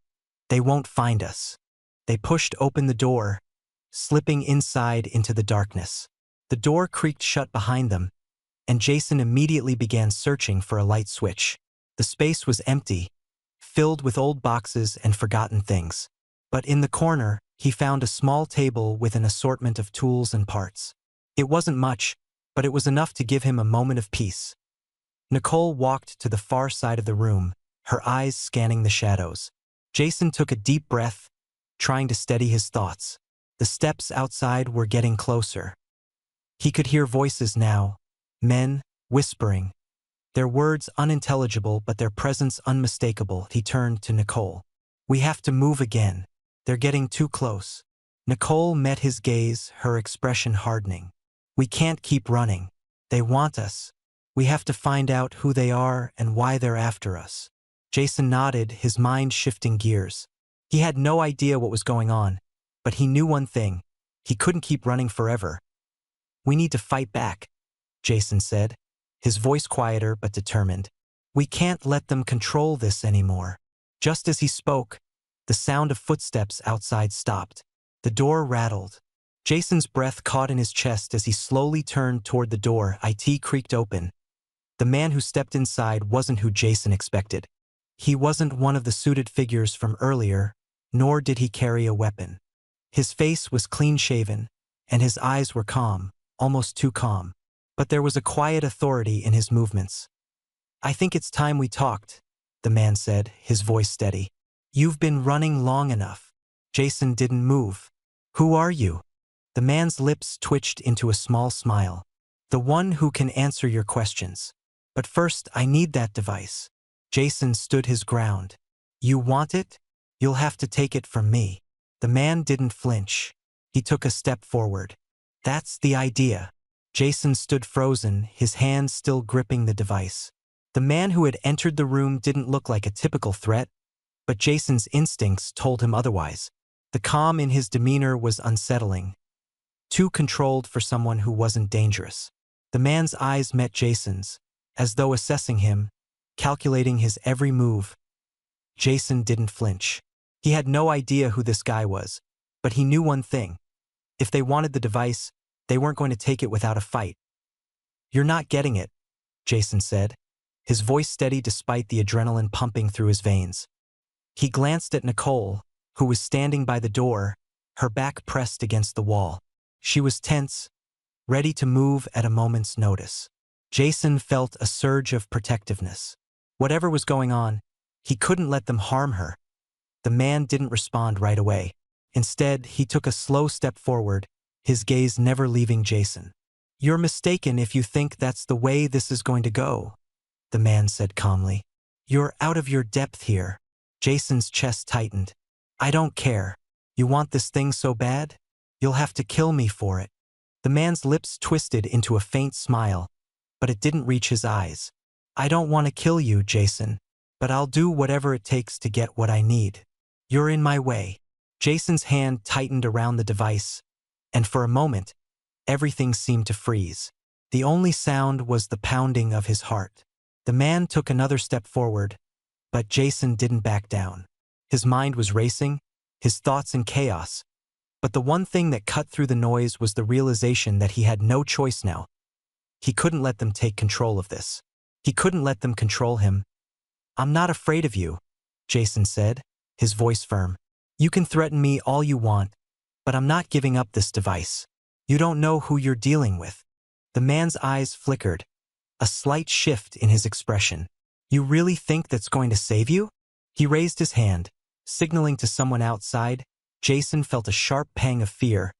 they won't find us. They pushed open the door, slipping inside into the darkness. The door creaked shut behind them, and Jason immediately began searching for a light switch. The space was empty, filled with old boxes and forgotten things. But in the corner, he found a small table with an assortment of tools and parts. It wasn't much, but it was enough to give him a moment of peace. Nicole walked to the far side of the room, her eyes scanning the shadows. Jason took a deep breath, trying to steady his thoughts. The steps outside were getting closer. He could hear voices now, men, whispering. Their words unintelligible but their presence unmistakable. He turned to Nicole. We have to move again. They're getting too close. Nicole met his gaze, her expression hardening. We can't keep running. They want us. We have to find out who they are and why they're after us. Jason nodded, his mind shifting gears. He had no idea what was going on, but he knew one thing. He couldn't keep running forever. We need to fight back, Jason said, his voice quieter but determined. We can't let them control this anymore. Just as he spoke, the sound of footsteps outside stopped. The door rattled. Jason's breath caught in his chest as he slowly turned toward the door. It creaked open. The man who stepped inside wasn't who Jason expected. He wasn't one of the suited figures from earlier, nor did he carry a weapon. His face was clean-shaven, and his eyes were calm, almost too calm. But there was a quiet authority in his movements. I think it's time we talked, the man said, his voice steady. You've been running long enough. Jason didn't move. Who are you? The man's lips twitched into a small smile. The one who can answer your questions. But first, I need that device. Jason stood his ground. You want it? You'll have to take it from me. The man didn't flinch. He took a step forward. That's the idea. Jason stood frozen, his hand still gripping the device. The man who had entered the room didn't look like a typical threat, but Jason's instincts told him otherwise. The calm in his demeanor was unsettling, too controlled for someone who wasn't dangerous. The man's eyes met Jason's, as though assessing him, calculating his every move. Jason didn't flinch. He had no idea who this guy was, but he knew one thing. If they wanted the device, they weren't going to take it without a fight. You're not getting it, Jason said, his voice steady despite the adrenaline pumping through his veins. He glanced at Nicole, who was standing by the door, her back pressed against the wall. She was tense, ready to move at a moment's notice. Jason felt a surge of protectiveness. Whatever was going on, he couldn't let them harm her. The man didn't respond right away. Instead, he took a slow step forward, his gaze never leaving Jason. You're mistaken if you think that's the way this is going to go, the man said calmly. You're out of your depth here. Jason's chest tightened. I don't care. You want this thing so bad? You'll have to kill me for it. The man's lips twisted into a faint smile, but it didn't reach his eyes. I don't want to kill you, Jason, but I'll do whatever it takes to get what I need. You're in my way. Jason's hand tightened around the device, and for a moment, everything seemed to freeze. The only sound was the pounding of his heart. The man took another step forward, but Jason didn't back down. His mind was racing, his thoughts in chaos. But the one thing that cut through the noise was the realization that he had no choice now. He couldn't let them take control of this. He couldn't let them control him. "I'm not afraid of you," Jason said, his voice firm. "You can threaten me all you want, but I'm not giving up this device. You don't know who you're dealing with." The man's eyes flickered, a slight shift in his expression. "You really think that's going to save you?" He raised his hand, signaling to someone outside. Jason felt a sharp pang of fear,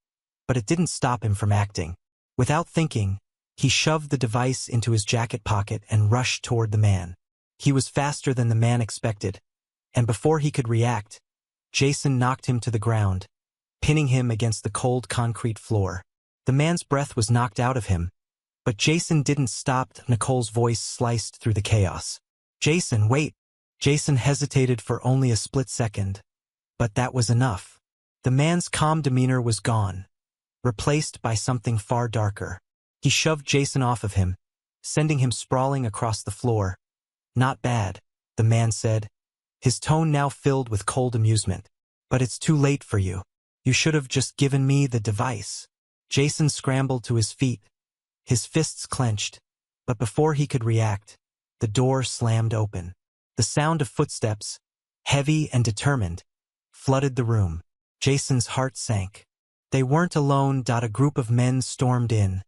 but it didn't stop him from acting. Without thinking, he shoved the device into his jacket pocket and rushed toward the man. He was faster than the man expected, and before he could react, Jason knocked him to the ground, pinning him against the cold concrete floor. The man's breath was knocked out of him, but Jason didn't stop. Nicole's voice sliced through the chaos. "Jason, wait!" Jason hesitated for only a split second, but that was enough. The man's calm demeanor was gone, replaced by something far darker. He shoved Jason off of him, sending him sprawling across the floor. "Not bad," the man said, his tone now filled with cold amusement. "But it's too late for you. You should have just given me the device." Jason scrambled to his feet, his fists clenched, but before he could react, the door slammed open. The sound of footsteps, heavy and determined, flooded the room. Jason's heart sank. They weren't alone. A group of men stormed in,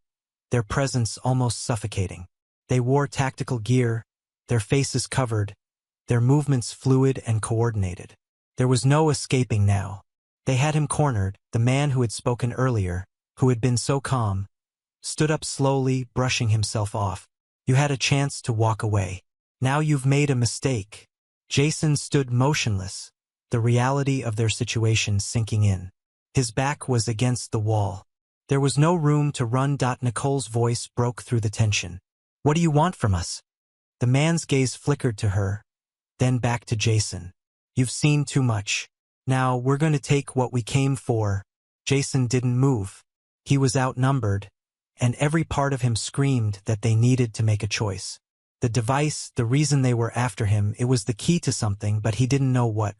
their presence almost suffocating. They wore tactical gear, their faces covered, their movements fluid and coordinated. There was no escaping now. They had him cornered. The man who had spoken earlier, who had been so calm, stood up slowly, brushing himself off. "You had a chance to walk away. Now you've made a mistake." Jason stood motionless, the reality of their situation sinking in. His back was against the wall. There was no room to run. Nicole's voice broke through the tension. "What do you want from us?" The man's gaze flickered to her, then back to Jason. "You've seen too much. Now we're going to take what we came for." Jason didn't move. He was outnumbered, and every part of him screamed that they needed to make a choice. The device, the reason they were after him, it was the key to something, but he didn't know what.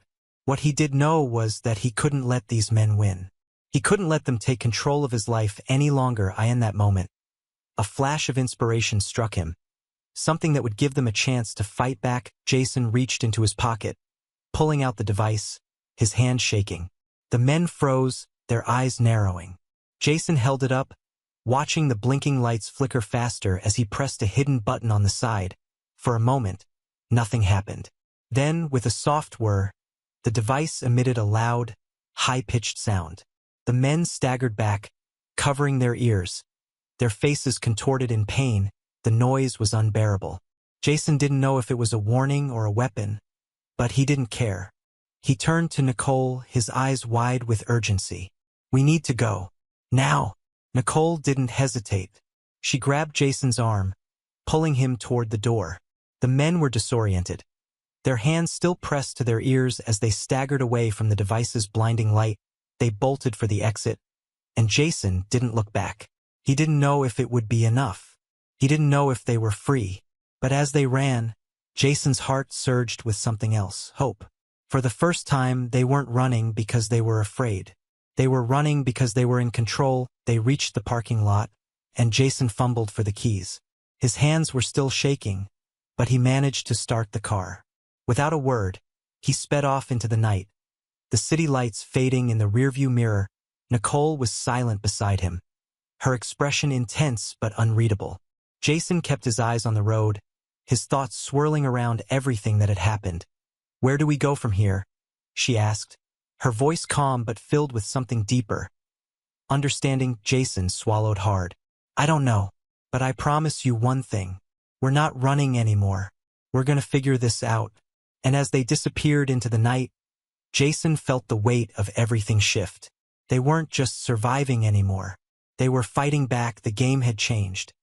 What he did know was that he couldn't let these men win. He couldn't let them take control of his life any longer. In that moment, a flash of inspiration struck him, something that would give them a chance to fight back. Jason reached into his pocket, pulling out the device, his hand shaking. The men froze, their eyes narrowing. Jason held it up, watching the blinking lights flicker faster as he pressed a hidden button on the side. For a moment, nothing happened. Then, with a soft whir, the device emitted a loud, high-pitched sound. The men staggered back, covering their ears. Their faces contorted in pain. The noise was unbearable. Jason didn't know if it was a warning or a weapon, but he didn't care. He turned to Nicole, his eyes wide with urgency. "We need to go. Now." Nicole didn't hesitate. She grabbed Jason's arm, pulling him toward the door. The men were disoriented, their hands still pressed to their ears as they staggered away from the device's blinding light. They bolted for the exit, and Jason didn't look back. He didn't know if it would be enough. He didn't know if they were free. But as they ran, Jason's heart surged with something else, hope. For the first time, they weren't running because they were afraid. They were running because they were in control. They reached the parking lot, and Jason fumbled for the keys. His hands were still shaking, but he managed to start the car. Without a word, he sped off into the night. The city lights fading in the rearview mirror, Nicole was silent beside him, her expression intense but unreadable. Jason kept his eyes on the road, his thoughts swirling around everything that had happened. "Where do we go from here?" she asked, her voice calm but filled with something deeper. Understanding, Jason swallowed hard. "I don't know, but I promise you one thing. We're not running anymore. We're gonna figure this out." And as they disappeared into the night, Jason felt the weight of everything shift. They weren't just surviving anymore. They were fighting back. The game had changed.